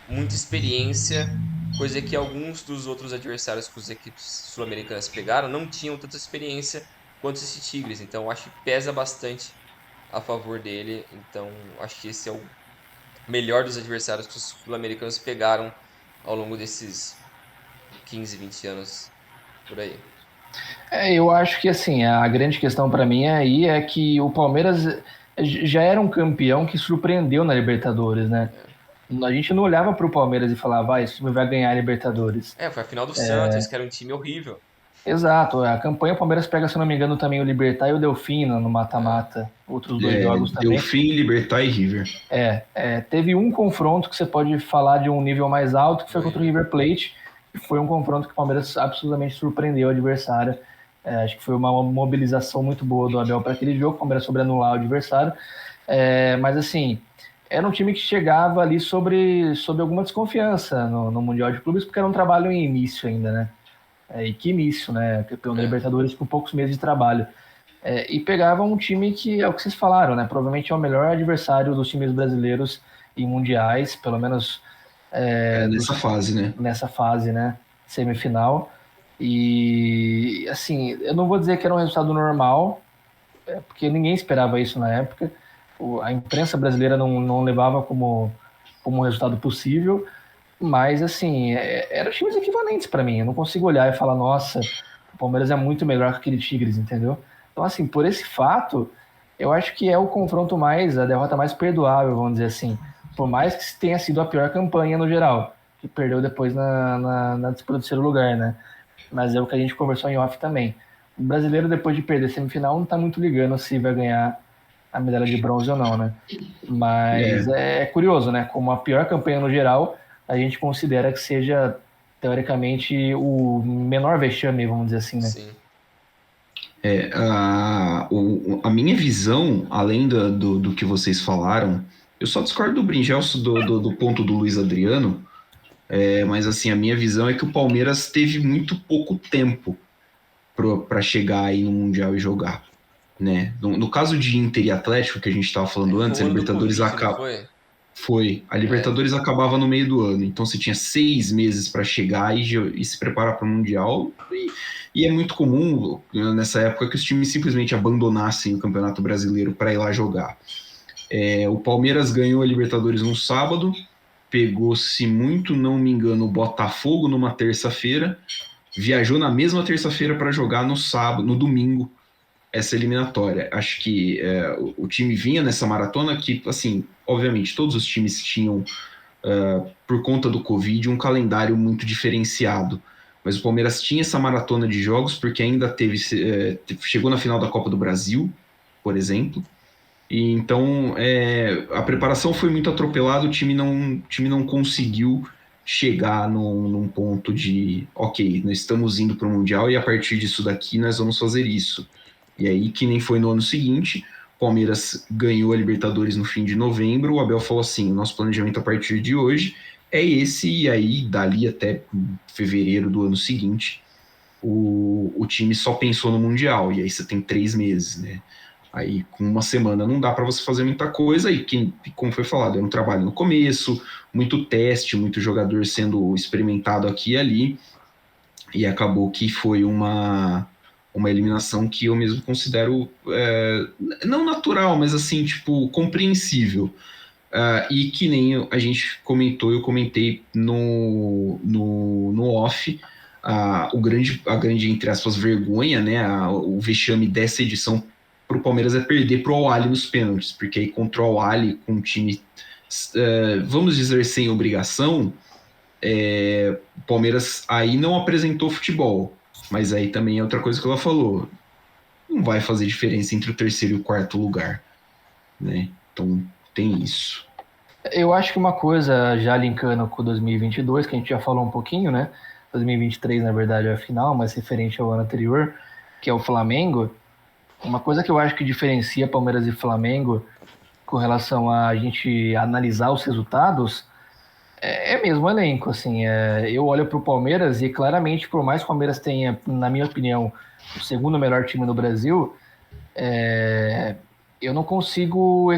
muita experiência, coisa que alguns dos outros adversários que as equipes sul-americanas pegaram não tinham tanta experiência quanto esse Tigres. Então, acho que pesa bastante a favor dele. Então, acho que esse é o melhor dos adversários que os sul-americanos pegaram ao longo desses 15, 20 anos por aí. Eu acho que assim, a grande questão para mim aí é que o Palmeiras já era um campeão que surpreendeu na Libertadores, né? A gente não olhava para o Palmeiras e falava, vai, esse time vai ganhar a Libertadores. Foi a final do Santos, que era um time horrível. Exato, a campanha o Palmeiras pega, se não me engano, também o Libertad e o Delfino no mata-mata, outros dois jogos também. Delfim, Libertad e River. Teve um confronto que você pode falar de um nível mais alto, que foi contra o River Plate, que foi um confronto que o Palmeiras absolutamente surpreendeu o adversário. Acho que foi uma mobilização muito boa do Abel para aquele jogo, o Palmeiras soube anular o adversário. Mas assim, era um time que chegava ali sobre alguma desconfiança no Mundial de Clubes, porque era um trabalho em início ainda, né? E que início, né? Campeão da Libertadores com poucos meses de trabalho. E pegava um time que, é o que vocês falaram, né? Provavelmente é o melhor adversário dos times brasileiros em mundiais, pelo menos nessa fase, né? Nessa fase, né? Semifinal. E, assim, eu não vou dizer que era um resultado normal, porque ninguém esperava isso na época. A imprensa brasileira não levava como um resultado possível, mas, assim, eram times equivalentes para mim. Eu não consigo olhar e falar, nossa, o Palmeiras é muito melhor que aquele Tigres, entendeu? Então, assim, por esse fato, eu acho que é o confronto a derrota mais perdoável, vamos dizer assim. Por mais que tenha sido a pior campanha no geral, que perdeu depois na disputa do terceiro lugar, né? Mas é o que a gente conversou em off também. O brasileiro, depois de perder a semifinal, não tá muito ligando se vai ganhar a medalha de bronze ou não, né? Mas é curioso, né? Como a pior campanha no geral, a gente considera que seja, teoricamente, o menor vexame, vamos dizer assim, né? Sim. A minha visão, além do que vocês falaram, eu só discordo do Bringelso do ponto do Luiz Adriano, mas assim, a minha visão é que o Palmeiras teve muito pouco tempo para chegar aí no Mundial e jogar, né? No caso de Inter e Atlético, que a gente estava falando antes, a Libertadores acaba... A Libertadores acabava no meio do ano, então você tinha 6 meses para chegar e se preparar para o Mundial, e é muito comum nessa época que os times simplesmente abandonassem o Campeonato Brasileiro para ir lá jogar. O Palmeiras ganhou a Libertadores no sábado, pegou, se muito não me engano, o Botafogo numa terça-feira, viajou na mesma terça-feira para jogar no sábado, no domingo, essa eliminatória. Acho que o time vinha nessa maratona que, assim, obviamente, todos os times tinham, por conta do Covid, um calendário muito diferenciado. Mas o Palmeiras tinha essa maratona de jogos porque ainda chegou na final da Copa do Brasil, por exemplo. E então a preparação foi muito atropelada, o time não conseguiu chegar num ponto de ok, nós estamos indo para o Mundial e a partir disso daqui nós vamos fazer isso. E aí, que nem foi no ano seguinte, o Palmeiras ganhou a Libertadores no fim de novembro, o Abel falou assim, o nosso planejamento a partir de hoje é esse, e aí dali até fevereiro do ano seguinte, o time só pensou no Mundial, e aí você tem 3 meses, né? Aí com uma semana não dá para você fazer muita coisa, e como foi falado, era um trabalho no começo, muito teste, muito jogador sendo experimentado aqui e ali, e acabou que foi uma eliminação que eu mesmo considero não natural, mas assim, tipo, compreensível. E que nem a gente comentou, eu comentei no off, a grande, entre aspas, vergonha, né, o vexame dessa edição para o Palmeiras é perder para o Al-Ahly nos pênaltis, porque aí contra o Al-Ahly, com um time, vamos dizer, sem obrigação, o Palmeiras aí não apresentou futebol, mas aí também é outra coisa que ela falou, não vai fazer diferença entre o terceiro e o quarto lugar, né? Então tem isso. Eu acho que uma coisa, já linkando com 2022, que a gente já falou um pouquinho, né? 2023, na verdade, é a final, mas referente ao ano anterior, que é o Flamengo. Uma coisa que eu acho que diferencia Palmeiras e Flamengo com relação a gente analisar os resultados é mesmo o elenco, assim. Eu olho para o Palmeiras e claramente, por mais que o Palmeiras tenha, na minha opinião, o segundo melhor time no Brasil, eu não consigo,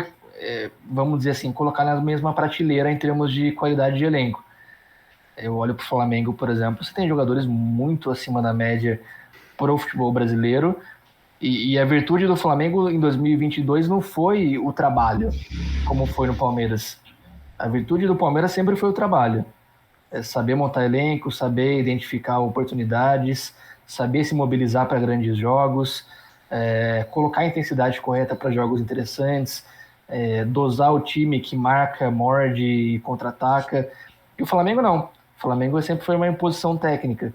vamos dizer assim, colocar na mesma prateleira em termos de qualidade de elenco. Eu olho para o Flamengo, por exemplo, você tem jogadores muito acima da média para o futebol brasileiro, e a virtude do Flamengo em 2022 não foi o trabalho, como foi no Palmeiras. A virtude do Palmeiras sempre foi o trabalho. Saber montar elenco, saber identificar oportunidades, saber se mobilizar para grandes jogos, colocar a intensidade correta para jogos interessantes, dosar o time que marca, morde e contra-ataca. E o Flamengo não. O Flamengo sempre foi uma imposição técnica.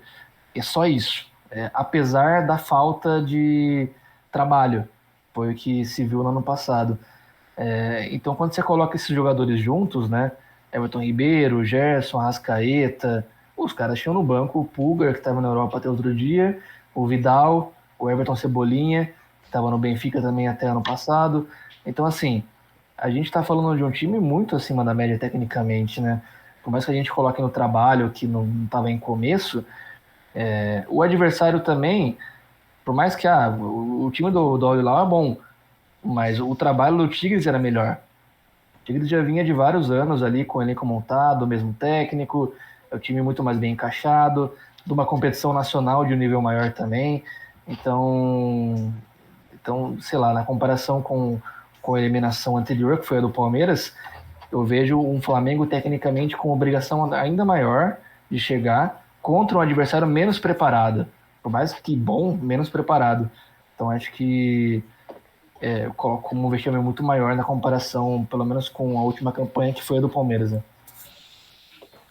É só isso. Apesar da falta de trabalho, foi o que se viu no ano passado. Então, quando você coloca esses jogadores juntos, né? Everton Ribeiro, Gerson, Arrascaeta, os caras tinham no banco o Pulgar, que estava na Europa até outro dia, o Vidal, o Everton Cebolinha, que estava no Benfica também até ano passado. Então, assim, a gente está falando de um time muito acima da média tecnicamente, né? Por mais que a gente coloque no trabalho que não estava em começo, o adversário também, por mais que o time do Al-Hilal é bom, mas o trabalho do Tigres era melhor. O Tigres já vinha de vários anos ali com o elenco montado, o mesmo técnico, é o time muito mais bem encaixado, de uma competição nacional de um nível maior também. Então, sei lá, na comparação com a eliminação anterior, que foi a do Palmeiras, eu vejo um Flamengo tecnicamente com obrigação ainda maior de chegar contra um adversário menos preparado. Por mais que bom, menos preparado. Então acho que eu coloco um vexame muito maior na comparação, pelo menos com a última campanha que foi a do Palmeiras, né?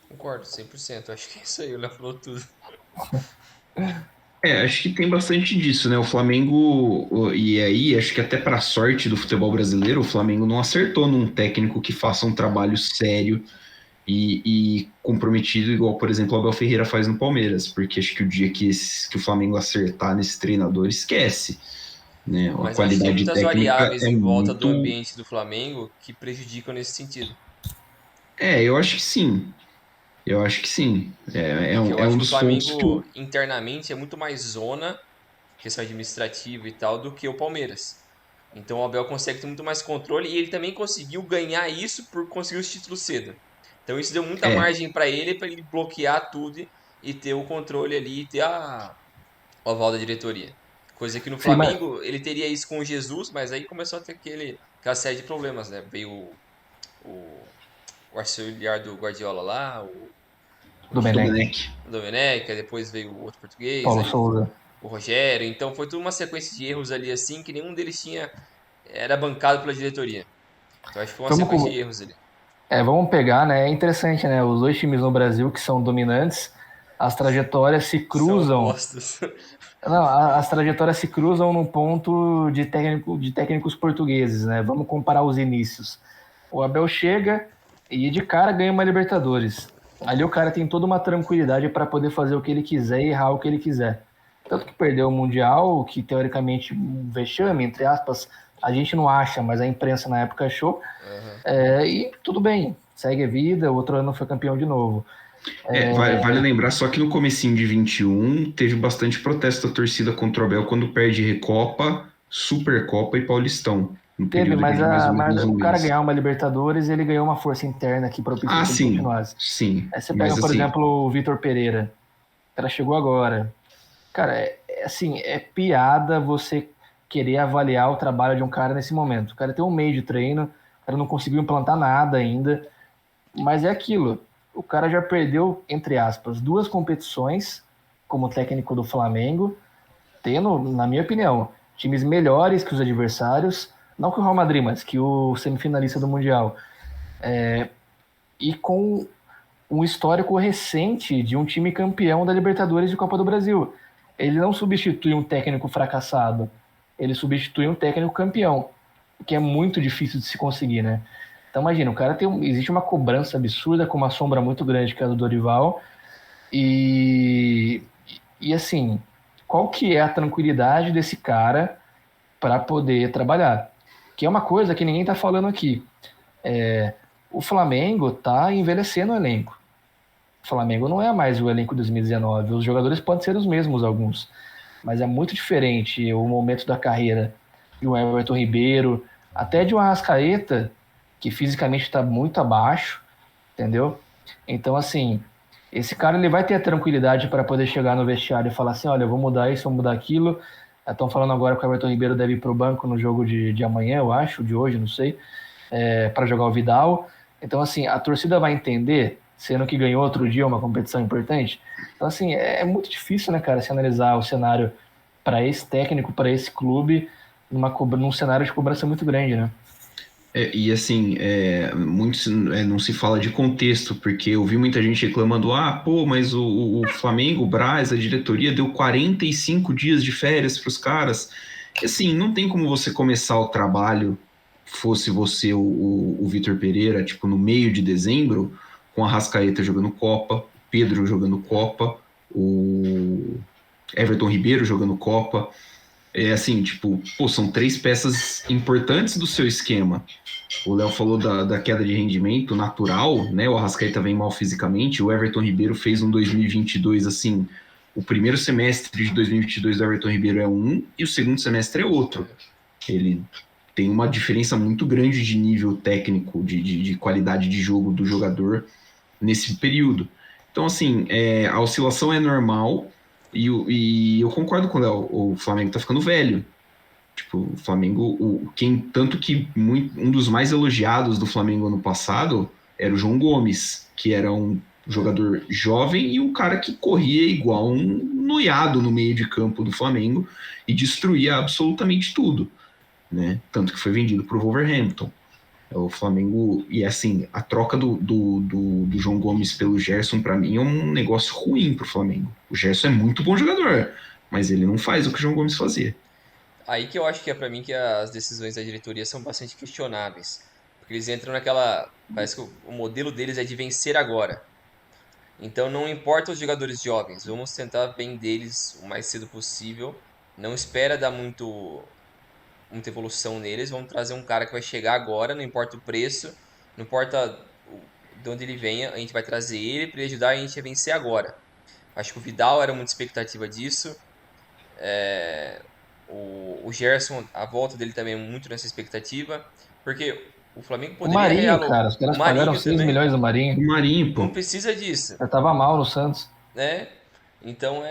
Concordo, 100%. Acho que é isso aí, o Léo falou tudo. Acho que tem bastante disso, né? O Flamengo, e aí, acho que até para sorte do futebol brasileiro, o Flamengo não acertou num técnico que faça um trabalho sério e comprometido, igual, por exemplo, o Abel Ferreira faz no Palmeiras, porque acho que o dia que o Flamengo acertar nesse treinador, esquece, né? A Mas acho que tem qualidade muitas técnica variáveis é em volta do muito. ambiente do Flamengo que prejudicam nesse sentido. Eu acho que sim. Eu acho que sim. Porque eu É acho um que o dos pontos que Flamengo internamente é muito mais zona, questão administrativa e tal, do que o Palmeiras. Então o Abel consegue ter muito mais controle e ele também conseguiu ganhar isso por conseguir os títulos cedo. Então isso deu muita é, margem para ele bloquear tudo e ter o controle ali e ter o aval da diretoria. Coisa que no Sim, mas Flamengo ele teria isso com o Jesus, mas aí começou a ter aquela série de problemas, né? Veio o, o auxiliar do Guardiola lá, o Domenech, Domenech. Domenech, aí depois veio o outro português, Paulo aí Souza. o Rogério. Então foi tudo uma sequência de erros ali assim que nenhum deles era bancado pela diretoria. Então acho que foi uma Vamos, sequência de erros ali. vamos pegar, né? É interessante, né? Os dois times no Brasil que são dominantes, as trajetórias se São cruzam. opostos. Não, as trajetórias se cruzam no ponto de técnicos portugueses, né? Vamos comparar os inícios. O Abel chega e de cara ganha uma Libertadores. Ali o cara tem toda uma tranquilidade para poder fazer o que ele quiser e errar o que ele quiser. Tanto que perdeu o Mundial, que teoricamente um vexame, entre aspas, a gente não acha, mas a imprensa na época achou. Uhum. E tudo bem, segue a vida, o outro ano foi campeão de novo. Vale lembrar só que no comecinho de 21 teve bastante protesto da torcida contra o Abel quando perde Recopa, Supercopa e Paulistão, no Teve, período ali mas, de mais ou mas menos um o cara mês. ganhar uma Libertadores, ele ganhou uma força interna que propiciou Ah, que ele sim, continuasse. sim. Aí você pega, Mas por assim, exemplo, o Vitor Pereira. O cara chegou agora. Cara, assim, é piada você querer avaliar o trabalho de um cara nesse momento. O cara tem um mês de treino, o cara não conseguiu implantar nada ainda, mas é aquilo. O cara já perdeu, entre aspas, duas competições como técnico do Flamengo, tendo, na minha opinião, times melhores que os adversários, não que o Real Madrid, mas que o semifinalista do Mundial. E com um histórico recente de um time campeão da Libertadores e Copa do Brasil. Ele não substitui um técnico fracassado, ele substitui um técnico campeão, o que é muito difícil de se conseguir, né? Então imagina, o cara existe uma cobrança absurda com uma sombra muito grande que é a do Dorival e assim, qual que é a tranquilidade desse cara para poder trabalhar? Que é uma coisa que ninguém está falando aqui. O Flamengo está envelhecendo o elenco. O Flamengo não é mais o elenco de 2019. Os jogadores podem ser os mesmos, alguns. Mas é muito diferente o momento da carreira de um Everton Ribeiro, até de um Arrascaeta, que fisicamente está muito abaixo, entendeu? Então, assim, esse cara ele vai ter a tranquilidade para poder chegar no vestiário e falar assim, olha, eu vou mudar isso, vou mudar aquilo. Estão falando agora que o Everton Ribeiro deve ir para o banco no jogo de amanhã, eu acho, de hoje, não sei, para jogar o Vidal. Então, assim, a torcida vai entender, sendo que ganhou outro dia uma competição importante. Então, assim, é muito difícil, né, cara, se analisar o cenário para esse técnico, para esse clube, num cenário de cobrança muito grande, né? E assim, não se fala de contexto, porque eu vi muita gente reclamando, pô, mas o Flamengo, o Brás, a diretoria deu 45 dias de férias para os caras. E assim, não tem como você começar o trabalho, fosse você o Vitor Pereira, tipo, no meio de dezembro, com a Arrascaeta jogando Copa, Pedro jogando Copa, o Everton Ribeiro jogando Copa. É assim, tipo, pô, são três peças importantes do seu esquema. O Léo falou da queda de rendimento natural, né? O Arrascaeta vem mal fisicamente. O Everton Ribeiro fez um 2022 assim. O primeiro semestre de 2022 do Everton Ribeiro é um e o segundo semestre é outro. Ele tem uma diferença muito grande de nível técnico, de qualidade de jogo do jogador nesse período. Então, assim, a oscilação é normal e eu concordo com o Léo. O Flamengo tá ficando velho. Tipo, o Flamengo, tanto que um dos mais elogiados do Flamengo ano passado era o João Gomes, que era um jogador jovem e um cara que corria igual um noiado no meio de campo do Flamengo e destruía absolutamente tudo, né? Tanto que foi vendido para o Wolverhampton. O Flamengo, e assim, a troca do João Gomes pelo Gerson, para mim, é um negócio ruim pro Flamengo. O Gerson é muito bom jogador, mas ele não faz o que o João Gomes fazia. Aí que eu acho que é pra mim que as decisões da diretoria são bastante questionáveis. Porque eles entram naquela. Parece que o modelo deles é de vencer agora. Então não importa os jogadores jovens, vamos tentar vender eles o mais cedo possível. Não espera dar muita evolução neles. Vamos trazer um cara que vai chegar agora, não importa o preço, não importa de onde ele venha, a gente vai trazer ele para ajudar a gente a vencer agora. Acho que o Vidal era muita expectativa disso. O Gerson, a volta dele também é muito nessa expectativa. Porque o Flamengo O poderia Marinho, realocar. cara, os O caras pagaram Marinho 6 também milhões do Marinho. O Marinho, não pô. precisa disso, Já tava mal no Santos. né? Então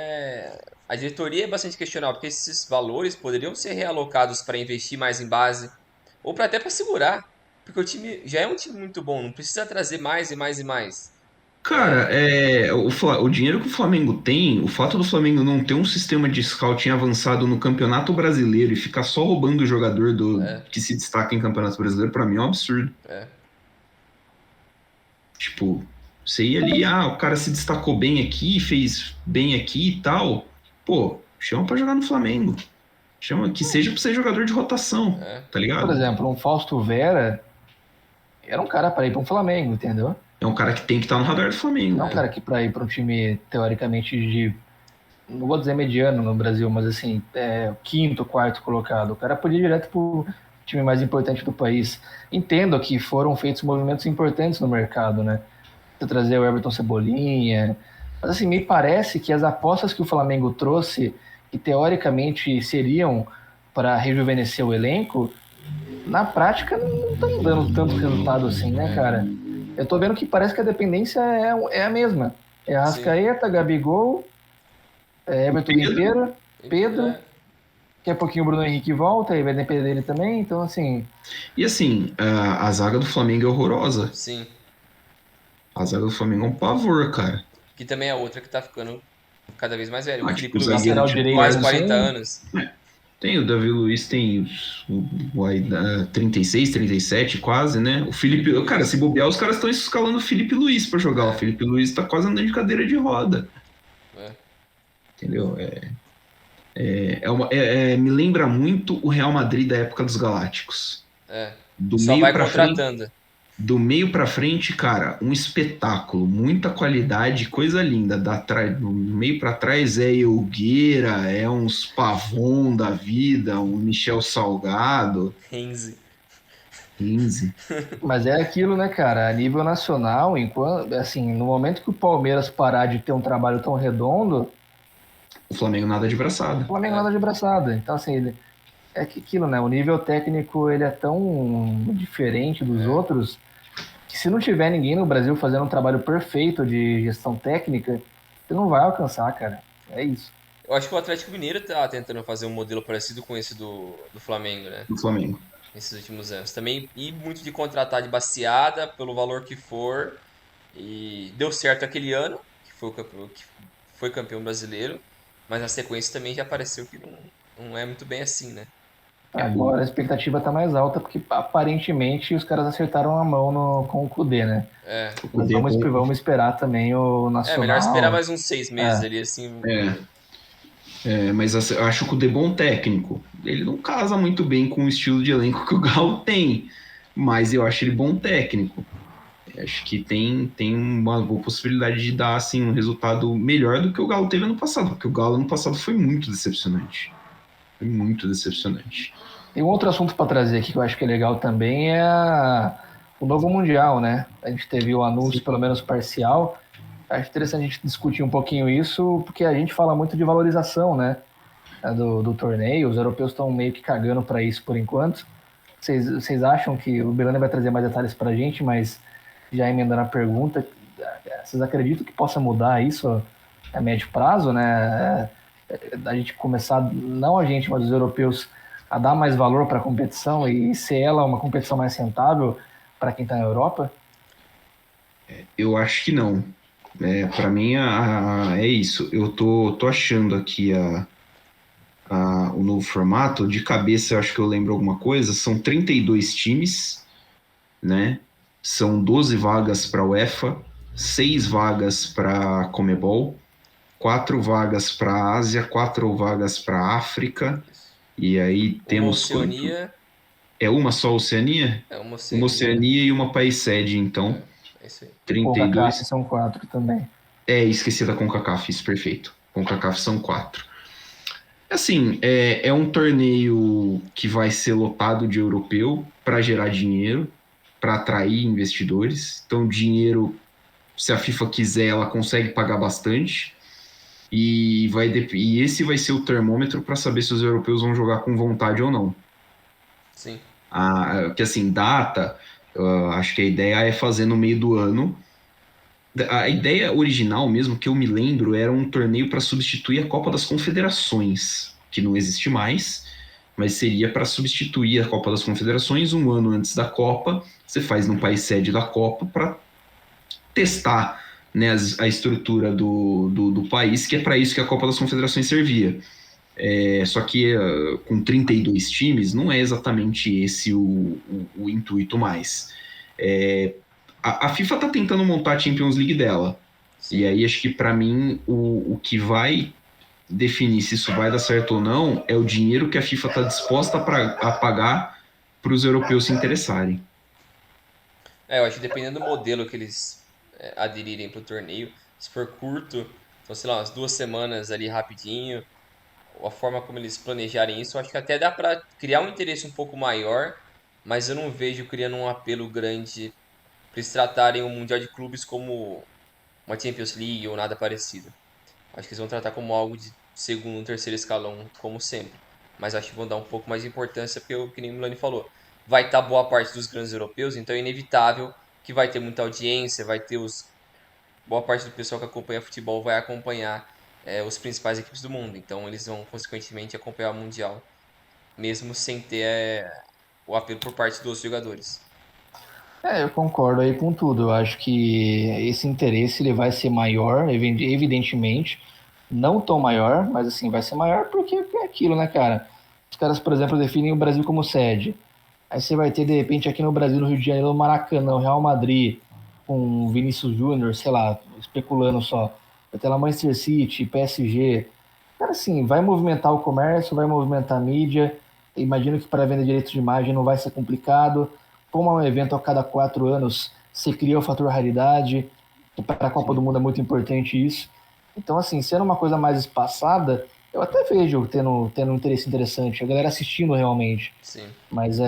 a diretoria é bastante questionável, porque esses valores poderiam ser realocados para investir mais em base ou até para segurar, porque o time já é um time muito bom, não precisa trazer mais e mais e mais. Cara, o dinheiro que o Flamengo tem, o fato do Flamengo não ter um sistema de scouting avançado no Campeonato Brasileiro e ficar só roubando o jogador É, que se destaca em Campeonato Brasileiro, pra mim é um absurdo. é, Tipo, você ia ali, o cara se destacou bem aqui, fez bem aqui e tal. Pô, chama pra jogar no Flamengo. Chama que seja pra ser jogador de rotação, é. tá Por ligado? exemplo, um Fausto Vera era um cara para ir para um Flamengo, entendeu? É um cara que tem que estar no radar do Flamengo, Não é um pô. cara que para ir para um time teoricamente de, não vou dizer mediano no Brasil, mas assim, quinto, quarto colocado. O cara podia ir direto pro time mais importante do país. Entendo que foram feitos movimentos importantes no mercado, né? Você trazer o Everton Cebolinha. Mas assim, me parece que as apostas que o Flamengo trouxe, que teoricamente seriam para rejuvenescer o elenco, na prática não estão dando tanto resultado assim, né, cara? Eu tô vendo que parece que a dependência é a mesma. É Sim. Arrascaeta, Gabigol, Everton Pedro, Ribeiro, Pedro, daqui a pouquinho o Bruno Henrique volta e vai depender dele também, então assim, e assim, a zaga do Flamengo é horrorosa. Sim. A zaga do Flamengo é um pavor, cara. Que também é outra que tá ficando cada vez mais velho. O Tipo, Felipe o Luiz zagueiro lateral tem direito, quase titular. não 40 sei. anos. Tem o Davi Luiz, tem 36, 37 quase, né? O Felipe. Felipe Cara, se Luiz. bobear, os caras estão escalando o Felipe Luiz pra jogar. O É, Felipe Luiz tá quase andando de cadeira de roda. é, Entendeu? Me lembra muito o Real Madrid da época dos Galácticos. é. Do Só meio vai pra frente, contratando. do meio para frente, cara, um espetáculo, muita qualidade, coisa linda. Do meio para trás é Elgueira, é uns Pavon da vida, um Michel Salgado, Renzi. 15. Mas é aquilo, né, cara? A nível nacional, enquanto, assim, no momento que o Palmeiras parar de ter um trabalho tão redondo, O Flamengo nada de o braçada. Flamengo É, nada de braçada. Então, assim, é que aquilo, né? O nível técnico ele é tão diferente dos é. outros que se não tiver ninguém no Brasil fazendo um trabalho perfeito de gestão técnica, você não vai alcançar, cara. É isso. Eu acho que o Atlético Mineiro tá tentando fazer um modelo parecido com esse do Flamengo, né? Do Flamengo. Nesses últimos anos. Também e muito de contratar de baseada pelo valor que for. E deu certo aquele ano, que foi campeão brasileiro. Mas na sequência também já apareceu que não é muito bem assim, né? Agora a expectativa tá mais alta, porque aparentemente os caras acertaram a mão com o Kudê, né? É, O Mas Kudê é bom. vamos esperar também o melhor esperar Nacional. mais uns 6 meses É, ali, assim. Mas assim, eu acho que o Kudê é bom técnico. Ele não casa muito bem com o estilo de elenco que o Galo tem, mas eu acho ele bom técnico. Acho que tem uma boa possibilidade de dar assim, um resultado melhor do que o Galo teve ano passado, porque o Galo ano passado foi muito decepcionante. Foi muito decepcionante. tem um outro assunto para trazer aqui que eu acho que é legal também o novo Mundial, né? A gente teve o anúncio, pelo menos parcial. Acho interessante a gente discutir um pouquinho isso, porque a gente fala muito de valorização, né? Do torneio. Os europeus estão meio que cagando para isso por enquanto. Vocês acham que o Belani vai trazer mais detalhes para a gente, mas já emendando a pergunta, vocês acreditam que possa mudar isso a médio prazo, né? A gente começar, não a gente, mas os europeus, a dar mais valor para a competição e ser ela uma competição mais rentável para quem está na Europa? Eu acho que não. Para mim é isso. Eu tô achando aqui o novo formato. De cabeça, eu acho que eu lembro alguma coisa. São 32 times, né? São 12 vagas para a UEFA, 6 vagas para a Comebol, 4 vagas para a Ásia, 4 vagas para a África. E aí Uma temos quanto? Oceania. É uma só Oceania? É uma Uma Oceania. Oceania e uma país sede, então. É isso aí. E CONCACAF 32. são 4 também. Esqueci da CONCACAF, isso, perfeito. CONCACAF são 4. Assim, é um torneio que vai ser lotado de europeu para gerar dinheiro, para atrair investidores. Então, dinheiro, se a FIFA quiser, ela consegue pagar bastante. E esse vai ser o termômetro para saber se os europeus vão jogar com vontade ou não. Sim. Que assim, data, acho que a ideia é fazer no meio do ano. A ideia original mesmo, que eu me lembro, era um torneio para substituir a Copa das Confederações, que não existe mais, mas seria para substituir a Copa das Confederações um ano antes da Copa. Você faz no país sede da Copa para testar, né, a estrutura do país, que é para isso que a Copa das Confederações servia. Só que com 32 times, não é exatamente esse o intuito mais. A FIFA está tentando montar a Champions League dela. E Sim. aí acho que para mim o que vai definir se isso vai dar certo ou não é o dinheiro que a FIFA está disposta a pagar para os europeus se interessarem. Eu acho que dependendo do modelo que eles aderirem pro torneio, se for curto, então sei lá, umas 2 semanas ali rapidinho, a forma como eles planejarem isso, eu acho que até dá pra criar um interesse um pouco maior, mas eu não vejo criando um apelo grande pra eles tratarem o Mundial de Clubes como uma Champions League ou nada parecido. Acho que eles vão tratar como algo de segundo, terceiro escalão, como sempre. Mas acho que vão dar um pouco mais de importância, porque, que nem o Milani falou, vai estar boa parte dos grandes europeus, então é inevitável que vai ter muita audiência, vai ter boa parte do pessoal que acompanha futebol vai acompanhar os principais equipes do mundo. Então eles vão, consequentemente, acompanhar o Mundial, mesmo sem ter o apelo por parte dos jogadores. Eu concordo aí com tudo. Eu acho que esse interesse ele vai ser maior, evidentemente. Não tão maior, mas assim, vai ser maior porque é aquilo, né, cara? Os caras, por exemplo, definem o Brasil como sede. Aí você vai ter, de repente, aqui no Brasil, no Rio de Janeiro, o Maracanã, o Real Madrid, com Vinícius Júnior, sei lá, especulando só. Vai ter lá Manchester City, PSG. Cara, assim, vai movimentar o comércio, vai movimentar a mídia. Imagino que para venda de direitos de imagem não vai ser complicado. Como é um evento a cada 4 anos, você cria o fator raridade. Para a Copa do Sim. Mundo é muito importante isso. Então, assim, sendo uma coisa mais espaçada, eu até vejo tendo um interesse interessante, a galera assistindo realmente. Sim. Mas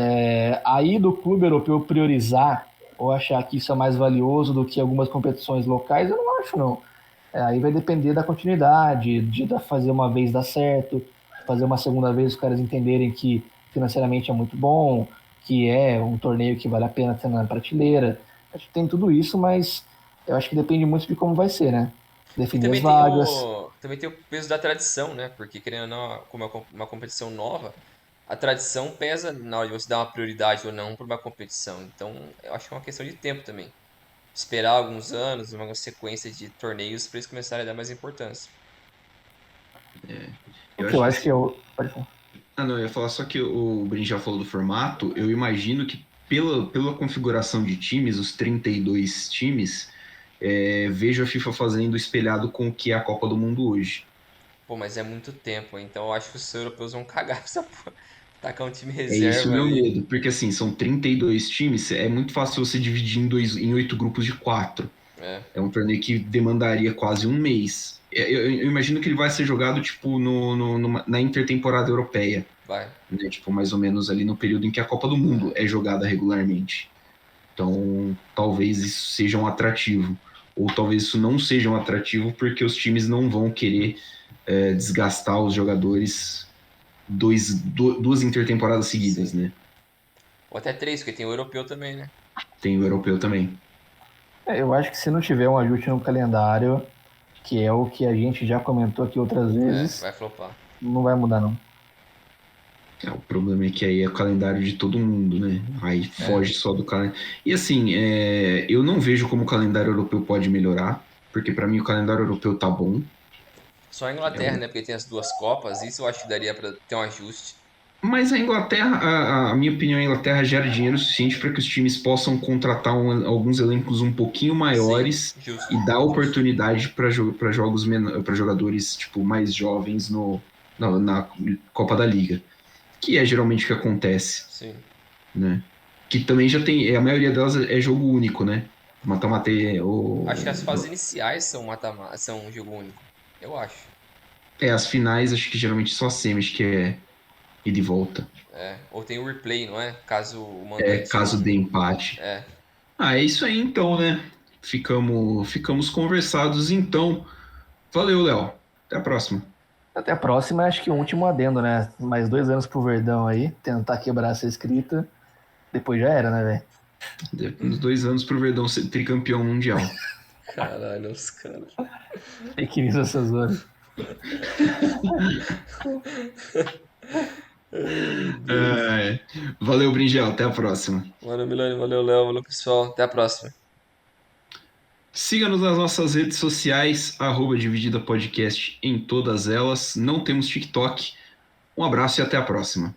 aí do clube europeu priorizar ou achar que isso é mais valioso do que algumas competições locais, eu não acho, não. Aí vai depender da continuidade, fazer uma vez dar certo, fazer uma segunda vez os caras entenderem que financeiramente é muito bom, que é um torneio que vale a pena ter na prateleira. Acho que tem tudo isso, mas eu acho que depende muito de como vai ser, né? E Definir as também tem vagas. o peso da tradição, né? Porque, querendo ou não, como é uma competição nova, a tradição pesa na hora de você dar uma prioridade ou não para uma competição. Então, eu acho que é uma questão de tempo também. Esperar alguns anos, uma sequência de torneios para eles começarem a dar mais importância. Eu O que eu acho que acho que assim, eu. Pode falar. Não, eu ia falar só que o Brin já falou do formato, eu imagino que pela configuração de times, os 32 times, vejo a FIFA fazendo espelhado com o que é a Copa do Mundo hoje. Pô, mas é muito tempo, então eu acho que os europeus vão cagar pra essa porra. Tacar um time É isso o reserva meu ali. medo, porque assim, são 32 times, é muito fácil você dividir em 8 grupos de 4. É, É um torneio que demandaria quase um mês. Eu imagino que ele vai ser jogado tipo na intertemporada europeia, vai. né? Tipo, mais ou menos ali no período em que a Copa do Mundo é jogada regularmente. Então, talvez isso seja um atrativo. Ou talvez isso não seja um atrativo porque os times não vão querer desgastar os jogadores duas intertemporadas seguidas, Sim. né? Ou até três, porque tem o europeu também, né? Tem o europeu também. Eu acho que se não tiver um ajuste no calendário, que é o que a gente já comentou aqui outras vezes, Vai flopar. não vai mudar, não. O problema é que aí é o calendário de todo mundo, né? Aí foge só do calendário. E assim, eu não vejo como o calendário europeu pode melhorar, porque para mim o calendário europeu tá bom. Só a Inglaterra, né? Porque tem as duas Copas, isso eu acho que daria pra ter um ajuste. Mas a Inglaterra, a minha opinião, a Inglaterra gera dinheiro suficiente para que os times possam contratar alguns elencos um pouquinho Sim, maiores justo, e dar justo. oportunidade para jogadores tipo mais jovens na Copa da Liga, que é geralmente o que acontece, Sim. né? Que também já tem, a maioria delas é jogo único, né? Mata-mata Acho que as fases iniciais são mata-mata, são um jogo único. Eu acho. as finais, acho que geralmente só semis que é ida e volta. Ou tem o replay, não é? Caso o mandante Caso dê ou. empate. É. É isso aí então, né? Ficamos conversados então. Valeu, Léo. Até a próxima. Até a próxima, acho que o último adendo, né? Mais 2 anos pro Verdão aí, tentar quebrar essa escrita. Depois já era, né, velho? Uns 2 anos pro Verdão ser tricampeão mundial. Caralho, os caras. Fake news essas horas. Valeu, Bringel. Até a próxima. Valeu, Milani, valeu, Léo, valeu, pessoal. Até a próxima. Siga-nos nas nossas redes sociais, @Dividida Podcast em todas elas. Não temos TikTok. Um abraço e até a próxima.